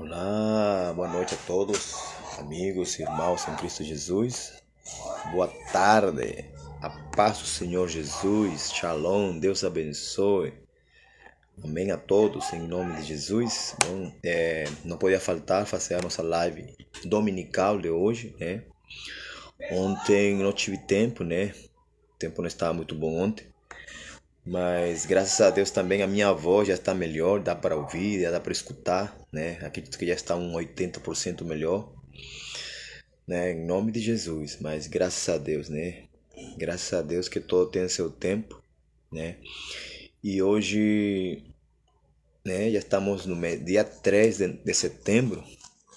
Olá, boa noite a todos, amigos e irmãos em Cristo Jesus. Boa tarde, a paz do Senhor Jesus, Shalom, Deus abençoe. Amém a todos, em nome de Jesus. Bom, não podia faltar fazer a nossa live dominical de hoje, né? Ontem não tive tempo, né? O tempo não estava muito bom ontem. Mas graças a Deus também a minha voz já está melhor, dá para ouvir, já dá para escutar, né? Acredito que já está um 80% melhor, né? Em nome de Jesus, mas graças a Deus, né? Graças a Deus que todo tem seu tempo, né? E hoje, né, já estamos no dia 3 de setembro,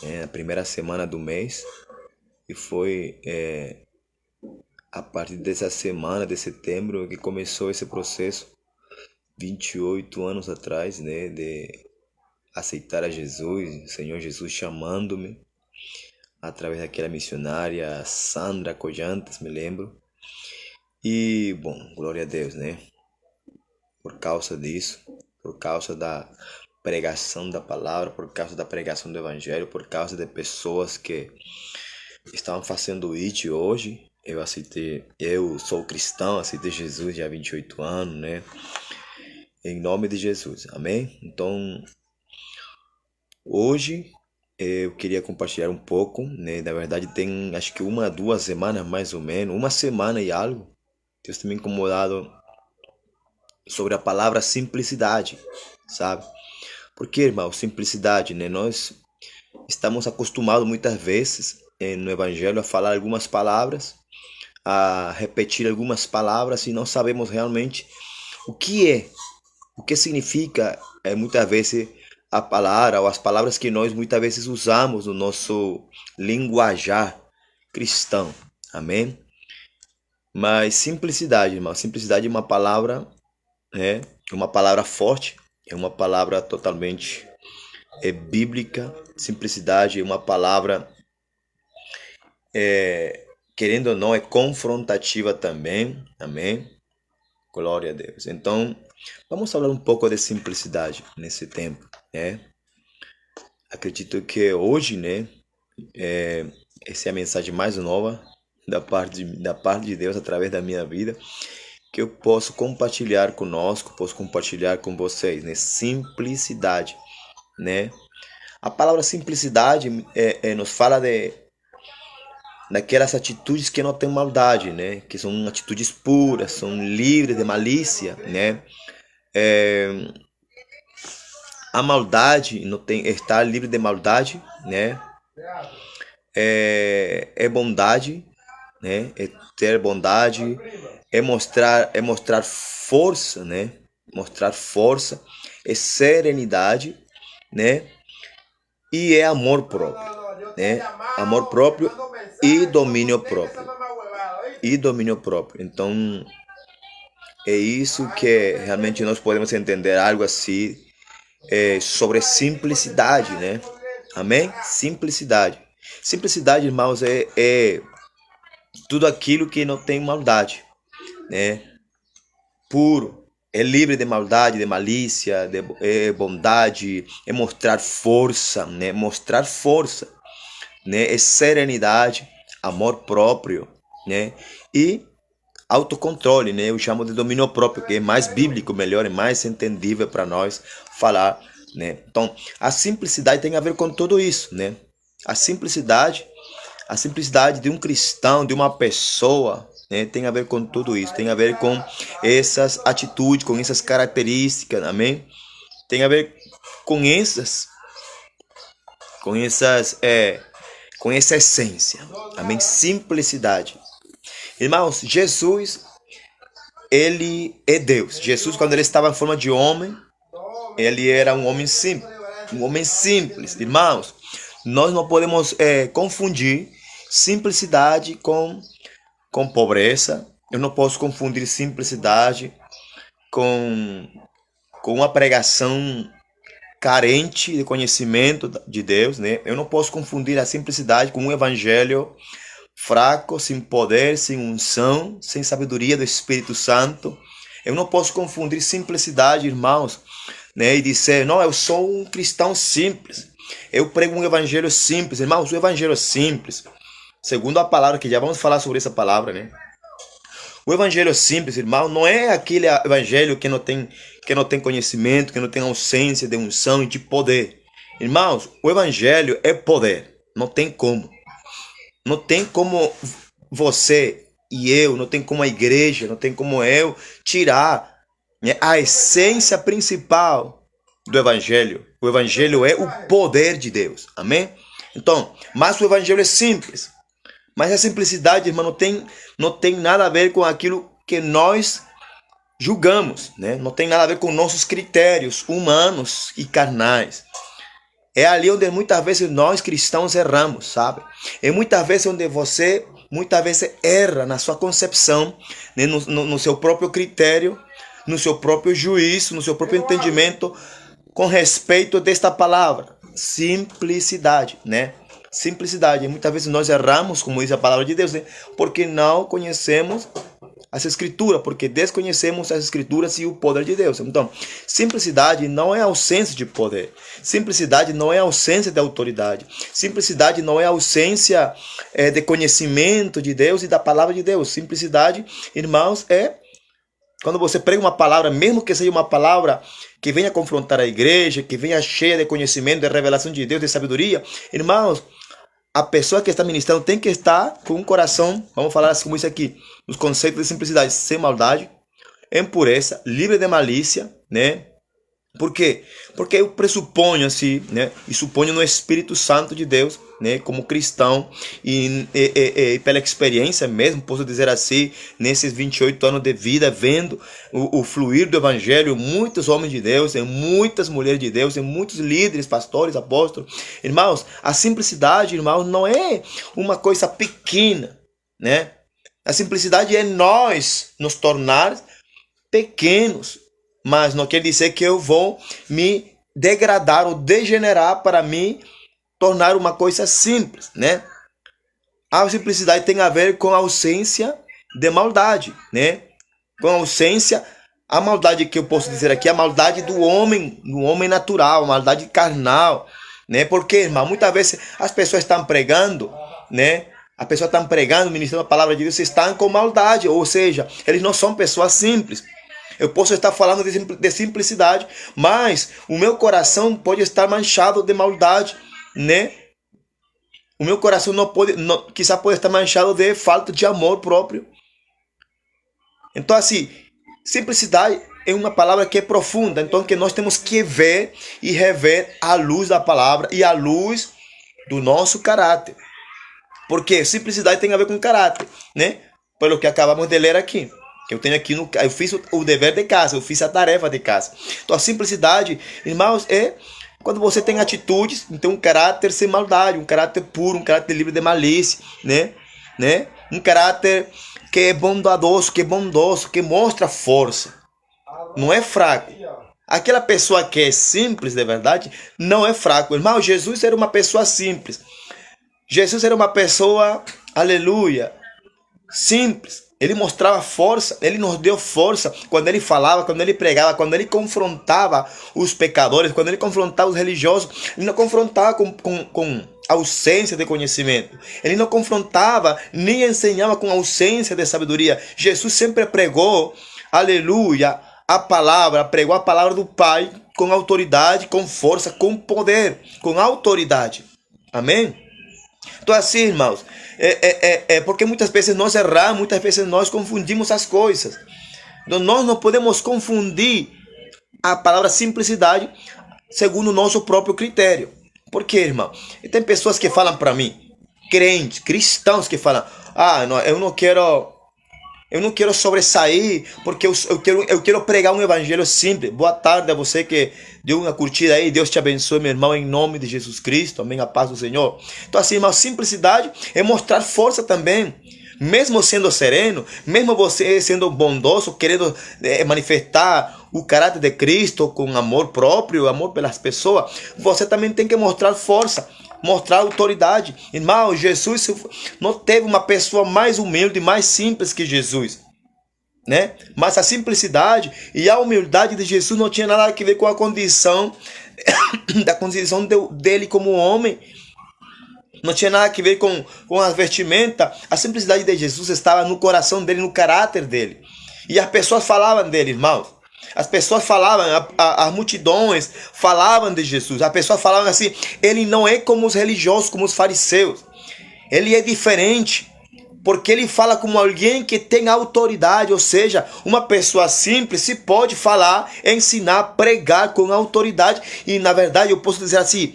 né? A primeira semana do mês, e foi a partir dessa semana de setembro que começou esse processo, 28 anos atrás, né, de aceitar a Jesus, o Senhor Jesus chamando-me através daquela missionária Sandra Collantes, me lembro. E, bom, glória a Deus, né? Por causa disso, por causa da pregação da palavra, por causa da pregação do evangelho, por causa de pessoas que estavam fazendo isso hoje. Eu sou cristão, aceitei Jesus já há 28 anos, né? Em nome de Jesus, amém? Então, hoje eu queria compartilhar um pouco, né? Na verdade tem acho que 1, 2 semanas mais ou menos, uma semana e algo. Deus tem me incomodado sobre a palavra simplicidade, sabe? Porque, irmão, simplicidade, né? Nós estamos acostumados muitas vezes no evangelho a falar algumas palavras, a repetir algumas palavras e não sabemos realmente o que é, o que significa muitas vezes a palavra ou as palavras que nós muitas vezes usamos no nosso linguajar cristão. Amém? Mas simplicidade, irmão, simplicidade é uma palavra, né? Uma palavra forte, é uma palavra totalmente bíblica. Simplicidade é uma palavra, querendo ou não, é confrontativa também. Amém? Glória a Deus. Então, vamos falar um pouco de simplicidade nesse tempo, né? Acredito que hoje, né, essa é a mensagem mais nova da parte de Deus através da minha vida, que eu posso compartilhar conosco, posso compartilhar com vocês, né? Simplicidade, né? A palavra simplicidade nos fala daquelas atitudes que não têm maldade, né? Que são atitudes puras, são livres de malícia, né? A maldade não tem, estar livre de maldade, né? É bondade, né? É ter bondade, é mostrar força, né? Mostrar força, é serenidade, né? E é amor próprio, né? Amor próprio e domínio próprio. E domínio próprio. Então, é isso que realmente nós podemos entender, algo assim, sobre simplicidade, né? Amém? Simplicidade. Simplicidade, irmãos, é tudo aquilo que não tem maldade, né? Puro, é livre de maldade, de malícia, de bondade, é mostrar força, né? Mostrar força, né? É serenidade, amor próprio, né? E autocontrole, né? Eu chamo de domínio próprio, que é mais bíblico, melhor e mais entendível para nós falar, né? Então, a simplicidade tem a ver com tudo isso, né? A simplicidade de um cristão, de uma pessoa, né? Tem a ver com tudo isso, tem a ver com essas atitudes, com essas características, amém? Tem a ver com com essa essência, amém? Simplicidade. Irmãos, Jesus, ele é Deus. Jesus, quando ele estava em forma de homem, ele era um homem simples. Um homem simples. Irmãos, nós não podemos confundir simplicidade com pobreza. Eu não posso confundir simplicidade com uma pregação carente de conhecimento de Deus, né? Eu não posso confundir a simplicidade com um evangelho fraco, sem poder, sem unção, sem sabedoria do Espírito Santo. Eu não posso confundir simplicidade, irmãos, né, e dizer, não, eu sou um cristão simples. Eu prego um evangelho simples, irmãos, o evangelho simples, segundo a palavra, que já vamos falar sobre essa palavra, né? O evangelho simples, irmão, não é aquele evangelho que não tem conhecimento, que não tem ausência de unção e de poder. Irmãos, o evangelho é poder. Não tem como. Não tem como você e eu, não tem como a igreja, não tem como eu tirar, né, a essência principal do evangelho. O evangelho é o poder de Deus. Amém? Então, mas o evangelho é simples. Mas a simplicidade, irmão, não tem nada a ver com aquilo que nós julgamos, né? Não tem nada a ver com nossos critérios humanos e carnais. É ali onde muitas vezes nós cristãos erramos, sabe? É muitas vezes onde você, muitas vezes erra na sua concepção, né? no seu próprio critério, no seu próprio juízo, no seu próprio entendimento com respeito desta palavra, simplicidade, né? Simplicidade. Muitas vezes nós erramos, como diz a palavra de Deus, né? Porque não conhecemos as escrituras, porque desconhecemos as escrituras e o poder de Deus. Então, simplicidade não é ausência de poder. Simplicidade não é ausência de autoridade. Simplicidade não é ausência de conhecimento de Deus e da palavra de Deus. Simplicidade, irmãos, é quando você prega uma palavra, mesmo que seja uma palavra que venha confrontar a igreja, que venha cheia de conhecimento, de revelação de Deus, de sabedoria, irmãos, a pessoa que está ministrando tem que estar com um coração, vamos falar assim como isso aqui, os conceitos de simplicidade, sem maldade, em pureza, livre de malícia, né? Por quê? Porque eu pressuponho assim, né? E suponho no Espírito Santo de Deus, né? Como cristão e pela experiência mesmo, posso dizer assim, nesses 28 anos de vida, vendo o fluir do Evangelho, muitos homens de Deus, e muitas mulheres de Deus, e muitos líderes, pastores, apóstolos. Irmãos, a simplicidade, irmãos, não é uma coisa pequena, né? A simplicidade é nós nos tornar pequenos. Mas não quer dizer que eu vou me degradar ou degenerar para me tornar uma coisa simples, né? A simplicidade tem a ver com a ausência de maldade, né? Com a ausência, a maldade que eu posso dizer aqui, a maldade do homem natural, a maldade carnal, né? Porque, irmão, muitas vezes as pessoas estão pregando, né? As pessoas estão pregando, ministrando a palavra de Deus, estão com maldade, ou seja, eles não são pessoas simples. Eu posso estar falando de simplicidade, mas o meu coração pode estar manchado de maldade, né? O meu coração quizá pode estar manchado de falta de amor próprio. Então, assim, simplicidade é uma palavra que é profunda, então que nós temos que ver e rever à luz da palavra e à luz do nosso caráter. Porque simplicidade tem a ver com caráter, né? Pelo que acabamos de ler aqui. Eu tenho aqui, eu fiz o dever de casa, eu fiz a tarefa de casa. Então a simplicidade, irmãos, é quando você tem atitudes, então um caráter sem maldade, um caráter puro, um caráter livre de malícia, né? Um caráter que é bondoso, que mostra força, não é fraco. Aquela pessoa que é simples de verdade, não é fraco. Irmão, Jesus era uma pessoa simples. Jesus era uma pessoa, aleluia, simples. Ele mostrava força, ele nos deu força quando ele falava, quando ele pregava, quando ele confrontava os pecadores, quando ele confrontava os religiosos. Ele não confrontava com ausência de conhecimento. Ele não confrontava nem ensinava com ausência de sabedoria. Jesus sempre pregou, aleluia, pregou a palavra do Pai com autoridade, com força, com poder, com autoridade. Amém? Então assim, irmãos, porque muitas vezes nós erramos, muitas vezes nós confundimos as coisas. Então nós não podemos confundir a palavra simplicidade segundo o nosso próprio critério. Por quê, irmão? E tem pessoas que falam para mim, crentes, cristãos que falam, eu não quero sobressair, porque eu quero pregar um evangelho simples. Boa tarde a você que deu uma curtida aí. Deus te abençoe, meu irmão, em nome de Jesus Cristo. Amém, a paz do Senhor. Então assim, irmão, simplicidade é mostrar força também. Mesmo sendo sereno, mesmo você sendo bondoso, querendo manifestar o caráter de Cristo com amor próprio, amor pelas pessoas, você também tem que mostrar força, mostrar autoridade. Irmão, Jesus não teve uma pessoa mais humilde, mais simples que Jesus, né? Mas a simplicidade e a humildade de Jesus não tinha nada a ver com a condição da condição dele como homem. Não tinha nada a ver com a vestimenta. A simplicidade de Jesus estava no coração dele, no caráter dele. E as pessoas falavam dele, irmãos. As pessoas falavam, as multidões falavam de Jesus. As pessoas falavam assim: ele não é como os religiosos, como os fariseus. Ele é diferente, porque ele fala como alguém que tem autoridade. Ou seja, uma pessoa simples se pode falar, ensinar, pregar com autoridade. E na verdade eu posso dizer assim: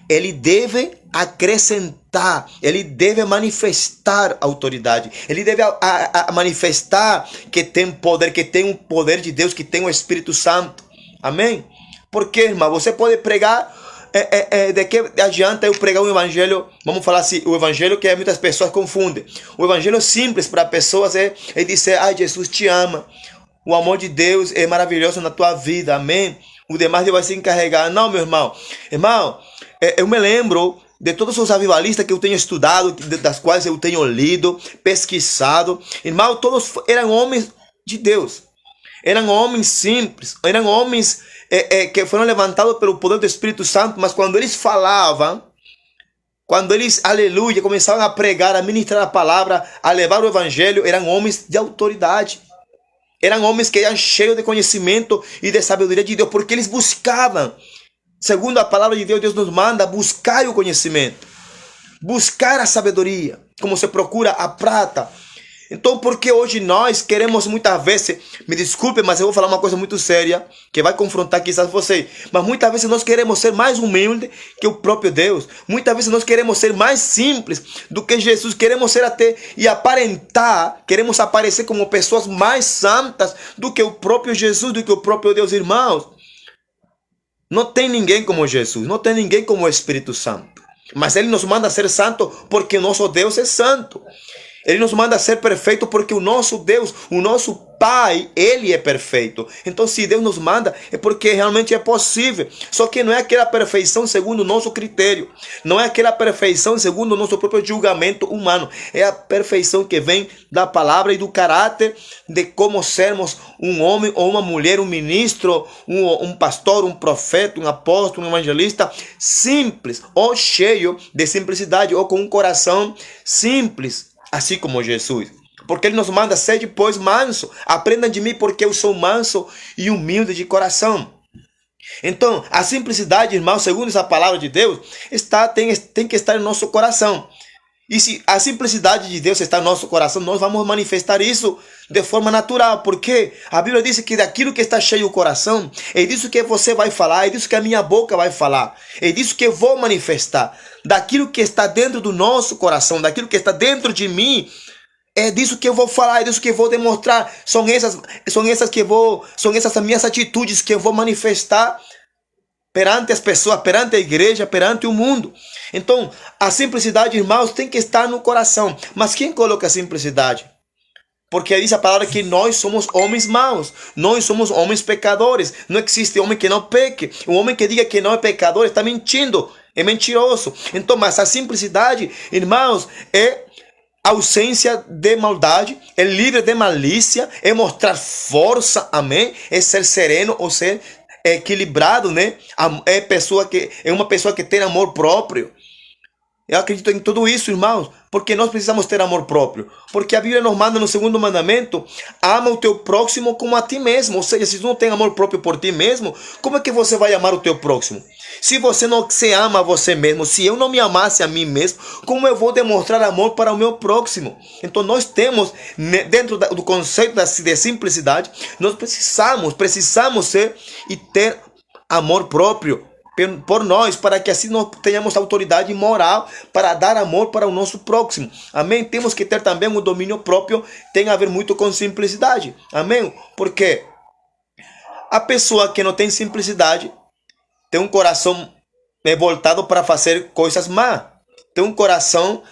ele deve acrescentar, ele deve manifestar autoridade, ele deve manifestar que tem poder, que tem um poder de Deus, que tem o Espírito Santo. Amém? Porque, irmão, você pode pregar, de que adianta eu pregar um evangelho, vamos falar assim, o evangelho que muitas pessoas confundem. O evangelho simples para pessoas é dizer: ai, Jesus te ama, o amor de Deus é maravilhoso na tua vida, amém? O demais Deus vai se encarregar. Não, meu irmão. Irmão, eu me lembro de todos os avivalistas que eu tenho estudado, das quais eu tenho lido, pesquisado. Irmão, todos eram homens de Deus. Eram homens simples. Eram homens que foram levantados pelo poder do Espírito Santo. Mas quando eles falavam, quando eles, aleluia, começavam a pregar, a ministrar a palavra, a levar o evangelho, eram homens de autoridade. Eram homens que eram cheios de conhecimento e de sabedoria de Deus, porque eles buscavam. Segundo a palavra de Deus, Deus nos manda buscar o conhecimento, buscar a sabedoria, como se procura a prata. Então, porque hoje nós queremos muitas vezes, me desculpe, mas eu vou falar uma coisa muito séria, que vai confrontar quizás você, mas muitas vezes nós queremos ser mais humildes que o próprio Deus. Muitas vezes nós queremos ser mais simples do que Jesus, queremos ser até e aparentar, queremos aparecer como pessoas mais santas do que o próprio Jesus, do que o próprio Deus, irmãos. Não tem ninguém como Jesus, não tem ninguém como o Espírito Santo. Mas Ele nos manda ser santo porque o nosso Deus é santo. Ele nos manda ser perfeito porque o nosso Deus, o nosso Pai, Ele é perfeito. Então, se Deus nos manda, é porque realmente é possível. Só que não é aquela perfeição segundo o nosso critério. Não é aquela perfeição segundo o nosso próprio julgamento humano. É a perfeição que vem da palavra e do caráter de como sermos um homem ou uma mulher, um ministro, um pastor, um profeta, um apóstolo, um evangelista simples ou cheio de simplicidade ou com um coração simples. Assim como Jesus, porque Ele nos manda ser depois manso. Aprendam de mim porque eu sou manso e humilde de coração. Então, a simplicidade, irmão, segundo essa palavra de Deus, tem que estar em nosso coração. E se a simplicidade de Deus está no nosso coração, nós vamos manifestar isso de forma natural. Porque a Bíblia diz que daquilo que está cheio o coração, é disso que você vai falar, é disso que a minha boca vai falar, é disso que eu vou manifestar. Daquilo que está dentro do nosso coração, daquilo que está dentro de mim, é disso que eu vou falar, é disso que eu vou demonstrar. São essas as minhas atitudes que eu vou manifestar perante as pessoas, perante a igreja, perante o mundo. Então, a simplicidade, irmãos, tem que estar no coração. Mas quem coloca a simplicidade? Porque diz a palavra que nós somos homens maus, nós somos homens pecadores. Não existe homem que não peque. O homem que diga que não é pecador está mentindo, é mentiroso. Então, mas a simplicidade, irmãos, é ausência de maldade, é livre de malícia, é mostrar força, amém? É ser sereno ou ser equilibrado, né? É uma pessoa que tem amor próprio. Eu acredito em tudo isso, irmãos, porque nós precisamos ter amor próprio. Porque a Bíblia nos manda no segundo mandamento: ama o teu próximo como a ti mesmo. Ou seja, se tu não tem amor próprio por ti mesmo, como é que você vai amar o teu próximo? Se você não se ama a você mesmo, se eu não me amasse a mim mesmo, como eu vou demonstrar amor para o meu próximo? Então nós temos, dentro do conceito de simplicidade, nós precisamos ser e ter amor próprio por nós, para que assim nós tenhamos autoridade moral para dar amor para o nosso próximo. Amém? Temos que ter também um domínio próprio, tem a ver muito com simplicidade. Amém? Porque a pessoa que não tem simplicidade tem um coração voltado para fazer coisas más. Tem um coração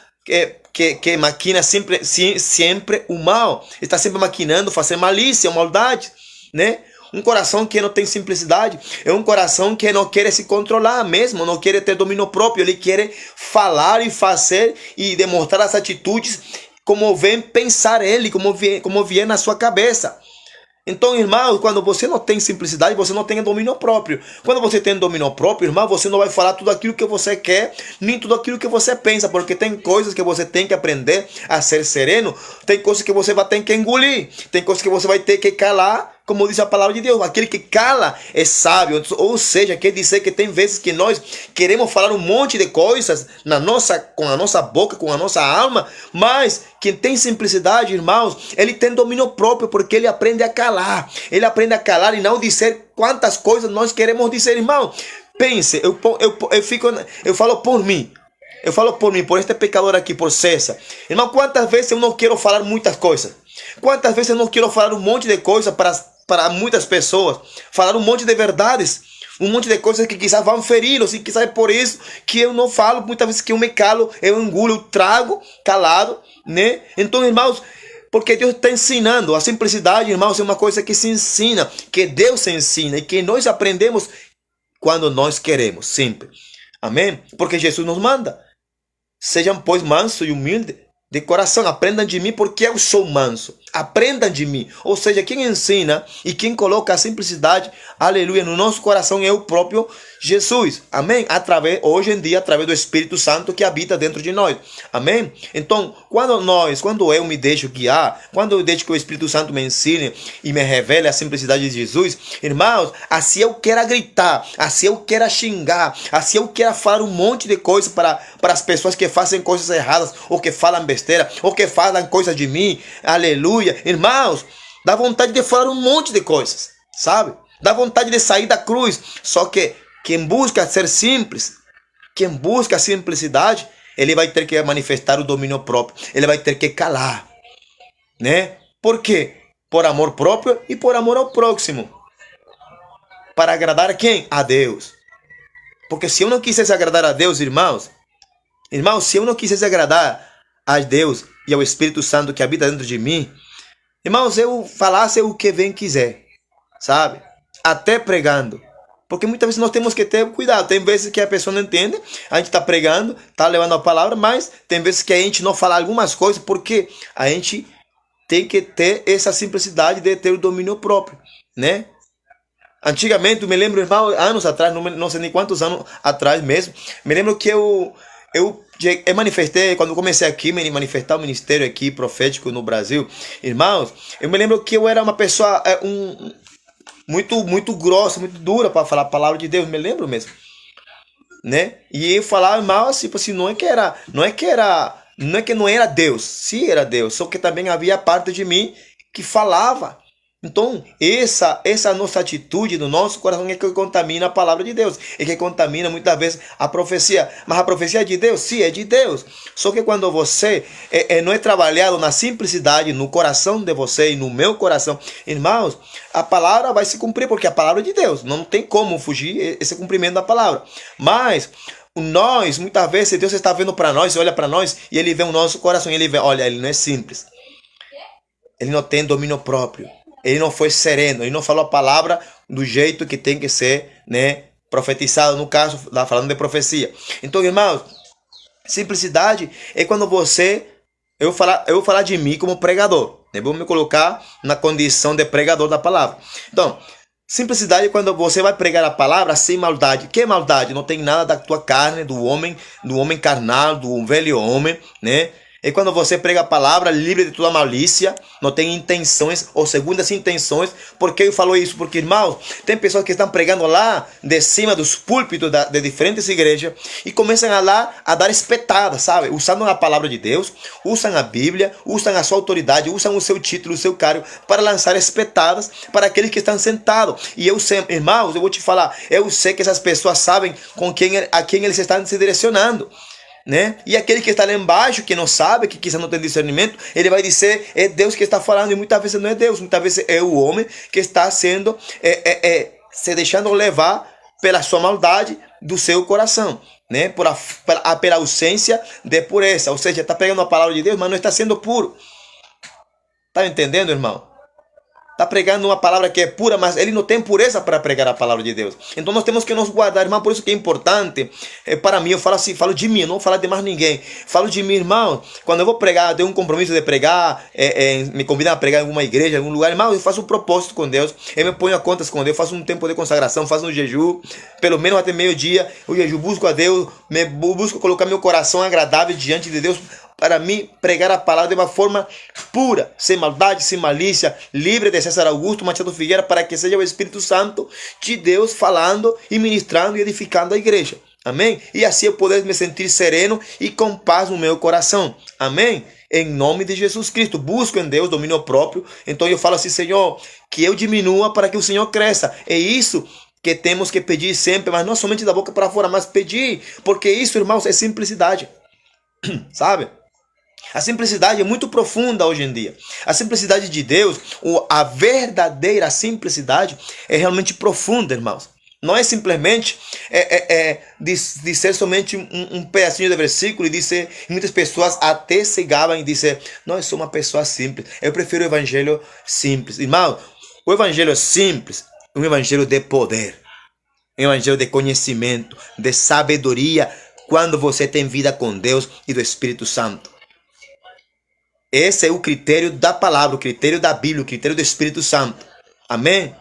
que maquina sempre o mal. Está sempre maquinando, fazer malícia, maldade, né? Um coração que não tem simplicidade é um coração que não quer se controlar mesmo, não quer ter domínio próprio. Ele quer falar e fazer e demonstrar as atitudes como vem pensar ele, como vier na sua cabeça. Então, irmão, quando você não tem simplicidade, você não tem domínio próprio. Quando você tem domínio próprio, irmão, você não vai falar tudo aquilo que você quer, nem tudo aquilo que você pensa, porque tem coisas que você tem que aprender a ser sereno, tem coisas que você vai ter que engolir, tem coisas que você vai ter que calar, como diz a palavra de Deus. Aquele que cala é sábio. Ou seja, quer dizer que tem vezes que nós queremos falar um monte de coisas com a nossa boca, com a nossa alma, mas quem tem simplicidade, irmãos, ele tem domínio próprio, porque ele aprende a calar. Ele aprende a calar e não dizer quantas coisas nós queremos dizer, irmão. Pense, eu falo por mim. Eu falo por mim, por este pecador aqui, por César. Irmão, quantas vezes eu não quero falar muitas coisas? Quantas vezes eu não quero falar um monte de coisas para muitas pessoas? Falar um monte de verdades, um monte de coisas que quizás vão feri-los, e quizás é por isso que eu não falo. Muitas vezes que eu me calo, eu engulo, eu trago calado, né? Então, irmãos, porque Deus está ensinando. A simplicidade, irmãos, é uma coisa que se ensina, que Deus se ensina e que nós aprendemos quando nós queremos, sempre. Amém? Porque Jesus nos manda. Sejam, pois, mansos e humildes de coração. Aprendam de mim, porque eu sou manso. Aprendam de mim. Ou seja, quem ensina e quem coloca a simplicidade, aleluia, no nosso coração é o próprio Jesus. Amém? Hoje em dia, através do Espírito Santo que habita dentro de nós. Amém? Então, quando eu me deixo guiar, quando eu deixo que o Espírito Santo me ensine e me revele a simplicidade de Jesus, irmãos, assim eu quero gritar, assim eu quero xingar, assim eu quero falar um monte de coisas para as pessoas que fazem coisas erradas, ou que falam besteira, ou que falam coisas de mim, aleluia. Irmãos, dá vontade de falar um monte de coisas, sabe? Dá vontade de sair da cruz. Só que quem busca ser simples, quem busca a simplicidade, ele vai ter que manifestar o domínio próprio. Ele vai ter que calar, né? Por quê? Por amor próprio e por amor ao próximo. Para agradar a quem? A Deus. Porque se eu não quisesse agradar a Deus, irmãos, se eu não quisesse agradar a Deus e ao Espírito Santo que habita dentro de mim, irmãos, eu falasse o que bem quiser, sabe? Até pregando. Porque muitas vezes nós temos que ter cuidado. Tem vezes que a pessoa não entende, a gente está pregando, está levando a palavra, mas tem vezes que a gente não fala algumas coisas, porque a gente tem que ter essa simplicidade de ter o domínio próprio, né? Antigamente, eu me lembro, irmão, anos atrás, não sei nem quantos anos atrás mesmo, me lembro que eu manifestei, quando eu comecei aqui, manifestar o ministério aqui profético no Brasil, irmãos, eu me lembro que eu era uma pessoa muito grossa, muito dura para falar a palavra de Deus, me lembro mesmo, né? E eu falava mal assim, não é que não era Deus, sim era Deus, só que também havia parte de mim que falava. Então, essa nossa atitude do nosso coração é que contamina a palavra de Deus. É que contamina muitas vezes a profecia. Mas a profecia é de Deus? Sim, é de Deus. Só que quando você não é trabalhado na simplicidade, no coração de você e no meu coração, irmãos, a palavra vai se cumprir, porque a palavra é de Deus. Não tem como fugir esse cumprimento da palavra. Mas nós, muitas vezes, Deus está vendo para nós, olha para nós, e Ele vê o nosso coração, e Ele vê, olha, Ele não é simples. Ele não tem domínio próprio. Ele não foi sereno, ele não falou a palavra do jeito que tem que ser, né, profetizado, no caso, falando de profecia. Então, irmãos, simplicidade é quando eu vou falar de mim como pregador, né? Vou me colocar na condição de pregador da palavra. Então, simplicidade é quando você vai pregar a palavra sem maldade. Que maldade? Não tem nada da tua carne, do homem carnal, do velho homem, né? É quando você prega a palavra livre de toda malícia, não tem intenções ou segundas intenções. Por que eu falo isso? Porque, irmãos, tem pessoas que estão pregando lá de cima dos púlpitos de diferentes igrejas e começam a dar espetadas, sabe? Usando a palavra de Deus, usam a Bíblia, usam a sua autoridade, usam o seu título, o seu cargo para lançar espetadas para aqueles que estão sentados. E eu sei, irmãos, eu vou te falar, eu sei que essas pessoas sabem a quem eles estão se direcionando, né? E aquele que está lá embaixo, que não sabe, que quizá não tem discernimento, ele vai dizer, é Deus que está falando, e muitas vezes não é Deus, muitas vezes é o homem que está sendo se deixando levar pela sua maldade do seu coração, né? Pela ausência de pureza, ou seja, está pegando a palavra de Deus, mas não está sendo puro. Está entendendo, irmão? está pregando uma palavra que é pura, mas ele não tem pureza para pregar a palavra de Deus. Então nós temos que nos guardar, irmão. Por isso que é importante, para mim, eu falo assim, falo de mim, eu não vou falar de mais ninguém. Falo de mim, irmão. Quando eu vou pregar, eu tenho um compromisso de pregar, me convidam a pregar em alguma igreja, em algum lugar, irmão, eu faço um propósito com Deus, eu me ponho a contas com Deus, faço um tempo de consagração, faço um jejum, pelo menos até meio-dia, o jejum, busco a Deus, busco colocar meu coração agradável diante de Deus, para mim pregar a palavra de uma forma pura, sem maldade, sem malícia, livre de César Augusto Machado Figueira, para que seja o Espírito Santo de Deus falando e ministrando e edificando a igreja. Amém? E assim eu poder me sentir sereno e com paz no meu coração. Amém? Em nome de Jesus Cristo. Busco em Deus domínio próprio. Então eu falo assim, Senhor, que eu diminua para que o Senhor cresça. É isso que temos que pedir sempre, mas não somente da boca para fora, mas pedir, porque isso, irmãos, é simplicidade. Sabe? A simplicidade é muito profunda hoje em dia. A simplicidade de Deus, a verdadeira simplicidade é realmente profunda, irmãos. Não é simplesmente dizer somente um pedacinho de versículo e dizer, muitas pessoas até se gabam e dizem, não, eu sou uma pessoa simples, eu prefiro o evangelho simples. Irmão, o evangelho é simples, um evangelho de poder, um evangelho de conhecimento, de sabedoria, quando você tem vida com Deus e do Espírito Santo. Esse é o critério da palavra, o critério da Bíblia, o critério do Espírito Santo. Amém?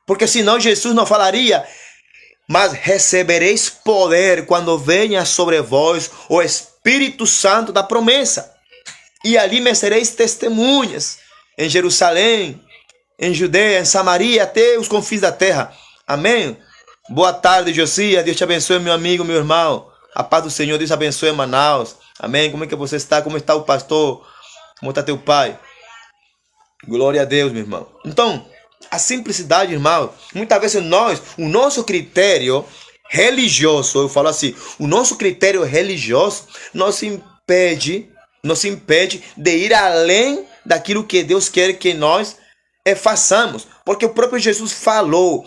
Porque senão Jesus não falaria, mas recebereis poder quando venha sobre vós o Espírito Santo da promessa. E ali me sereis testemunhas em Jerusalém, em Judeia, em Samaria, até os confins da terra. Amém? Boa tarde, Josias. Deus te abençoe, meu amigo, meu irmão. A paz do Senhor, Deus te abençoe, Manaus. Amém? Como é que você está? Como está o pastor? Como está teu pai? Glória a Deus, meu irmão. Então, a simplicidade, irmão, muitas vezes o nosso critério religioso, eu falo assim, o nosso critério religioso nos impede de ir além daquilo que Deus quer que nós façamos. Porque o próprio Jesus falou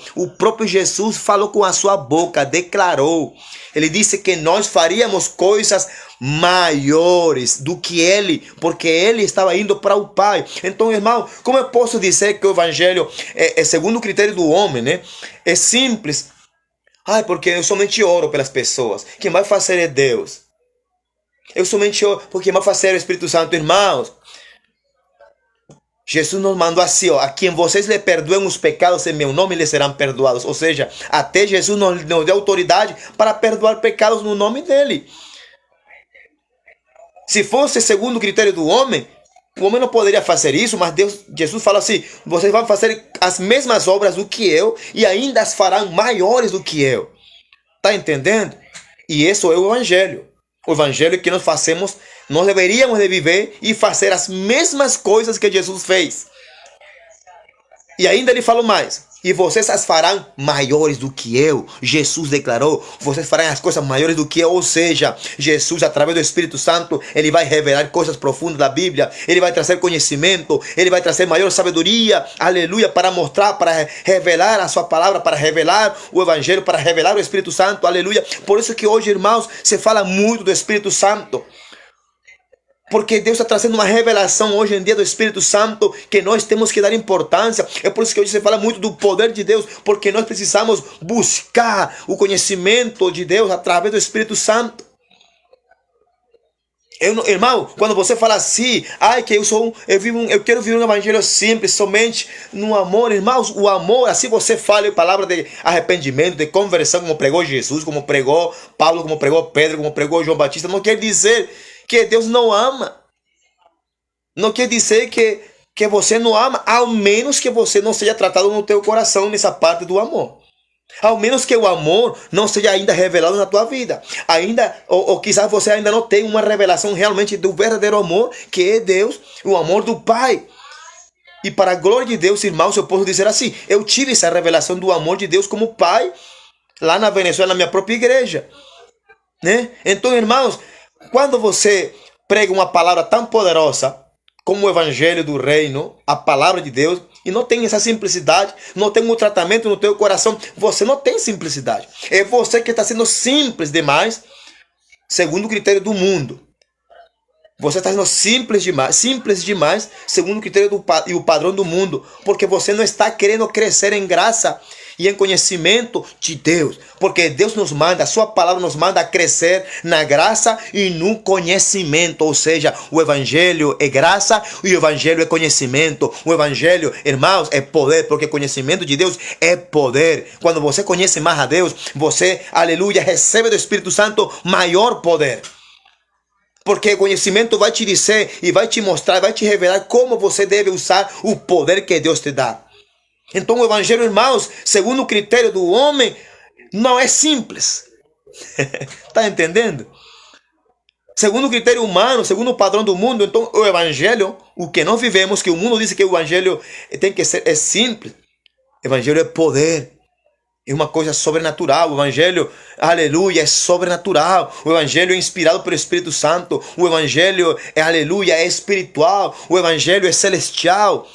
com a sua boca, declarou. Ele disse que nós faríamos coisas maiores do que ele, porque ele estava indo para o Pai. Então, irmão, como eu posso dizer que o evangelho é segundo o critério do homem, né? É simples. Porque eu somente oro pelas pessoas. Quem vai fazer é Deus. Eu somente oro porque quem vai fazer é o Espírito Santo, irmãos. Jesus nos mandou assim, a quem vocês lhe perdoem os pecados em meu nome, lhes serão perdoados. Ou seja, até Jesus nos deu autoridade para perdoar pecados no nome dele. Se fosse segundo o critério do homem, o homem não poderia fazer isso, mas Jesus fala assim, vocês vão fazer as mesmas obras do que eu e ainda as farão maiores do que eu. Está entendendo? E esse é o evangelho. O evangelho que nós fazemos, nós deveríamos de viver e fazer as mesmas coisas que Jesus fez. E ainda ele falou mais. E vocês as farão maiores do que eu. Jesus declarou, vocês farão as coisas maiores do que eu. Ou seja, Jesus, através do Espírito Santo, ele vai revelar coisas profundas da Bíblia. Ele vai trazer conhecimento. Ele vai trazer maior sabedoria. Aleluia. Para mostrar, para revelar a sua palavra, para revelar o Evangelho, para revelar o Espírito Santo. Aleluia. Por isso que hoje, irmãos, se fala muito do Espírito Santo. Porque Deus está trazendo uma revelação hoje em dia do Espírito Santo que nós temos que dar importância. É por isso que hoje se fala muito do poder de Deus, porque nós precisamos buscar o conhecimento de Deus através do Espírito Santo. Irmão, quando você fala assim, eu quero viver um evangelho simples, somente no amor, irmãos, o amor, assim você fala a palavra de arrependimento, de conversão, como pregou Jesus, como pregou Paulo, como pregou Pedro, como pregou João Batista, não quer dizer que Deus não ama. Não quer dizer que você não ama, ao menos que você não seja tratado no teu coração nessa parte do amor. Ao menos que o amor não seja ainda revelado na tua vida. Ou quizás você ainda não tenha uma revelação realmente do verdadeiro amor, que é Deus, o amor do Pai. E para a glória de Deus, irmãos, eu posso dizer assim, eu tive essa revelação do amor de Deus como Pai, lá na Venezuela, na minha própria igreja. Né? Então, irmãos, quando você prega uma palavra tão poderosa como o Evangelho do Reino, a palavra de Deus, e não tem essa simplicidade, não tem um tratamento no teu coração, você não tem simplicidade. É você que está sendo simples demais, segundo o critério do mundo. Você está sendo simples demais, segundo o critério e o padrão do mundo, porque você não está querendo crescer em graça e em conhecimento de Deus, porque Deus nos manda, a sua palavra nos manda a crescer na graça e no conhecimento, ou seja, o evangelho é graça e o evangelho é conhecimento. O evangelho, irmãos, é poder, porque conhecimento de Deus é poder. Quando você conhece mais a Deus, você, aleluia, recebe do Espírito Santo maior poder. Porque o conhecimento vai te dizer e vai te mostrar, vai te revelar como você deve usar o poder que Deus te dá. Então o evangelho, irmãos, segundo o critério do homem, não é simples. Está entendendo? Segundo o critério humano, segundo o padrão do mundo, então o evangelho, o que nós vivemos, que o mundo diz que o evangelho tem que ser, é simples. O evangelho é poder. É uma coisa sobrenatural. O evangelho, aleluia, é sobrenatural. O evangelho é inspirado pelo Espírito Santo. O evangelho, aleluia, é espiritual. O evangelho é celestial.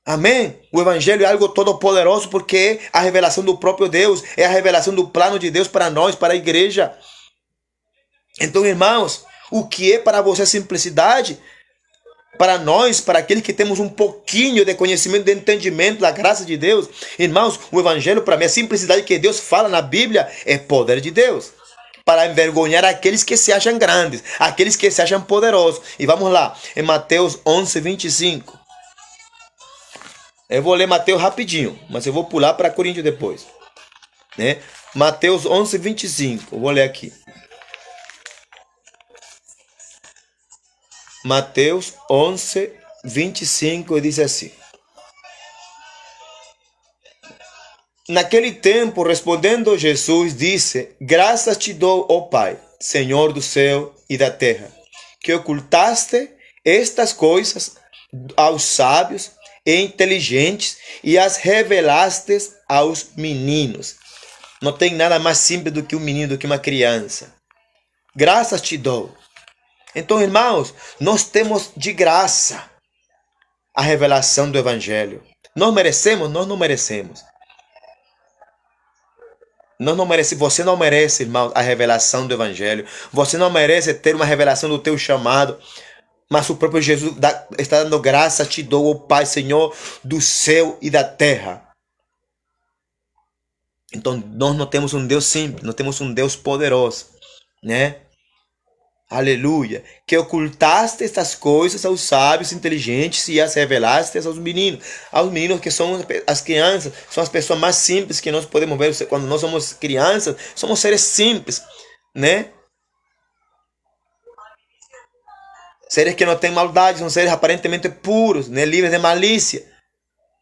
Amém? O evangelho é algo todo poderoso porque é a revelação do próprio Deus. É a revelação do plano de Deus para nós, para a igreja. Então, irmãos, o que é para você simplicidade? Para nós, para aqueles que temos um pouquinho de conhecimento, de entendimento da graça de Deus, irmãos, o evangelho para mim, a simplicidade que Deus fala na Bíblia é poder de Deus. Para envergonhar aqueles que se acham grandes, aqueles que se acham poderosos. E vamos lá, em Mateus 11, 25. Eu vou ler Mateus rapidinho, mas eu vou pular para Coríntios depois. Né? Mateus 11, 25. Eu vou ler aqui. Mateus 11, 25, diz assim: Naquele tempo, respondendo Jesus, disse: Graças te dou, ó Pai, Senhor do céu e da terra, que ocultaste estas coisas aos sábios e inteligentes e as revelaste aos meninos. Não tem nada mais simples do que um menino, do que uma criança. Graças te dou. Então, irmãos, nós temos de graça a revelação do evangelho. Nós merecemos? Nós não merecemos. Nós não merecemos. Você não merece, irmão, a revelação do evangelho. Você não merece ter uma revelação do teu chamado. Mas o próprio Jesus está dando graça, te dou, ó Pai, Senhor do céu e da terra. Então, nós não temos um Deus simples, nós temos um Deus poderoso, né? Aleluia, que ocultaste estas coisas aos sábios inteligentes e as revelaste aos meninos que são as crianças, são as pessoas mais simples que nós podemos ver. Quando nós somos crianças, somos seres simples, né? Seres que não têm maldade, são seres aparentemente puros, né? Livres de malícia.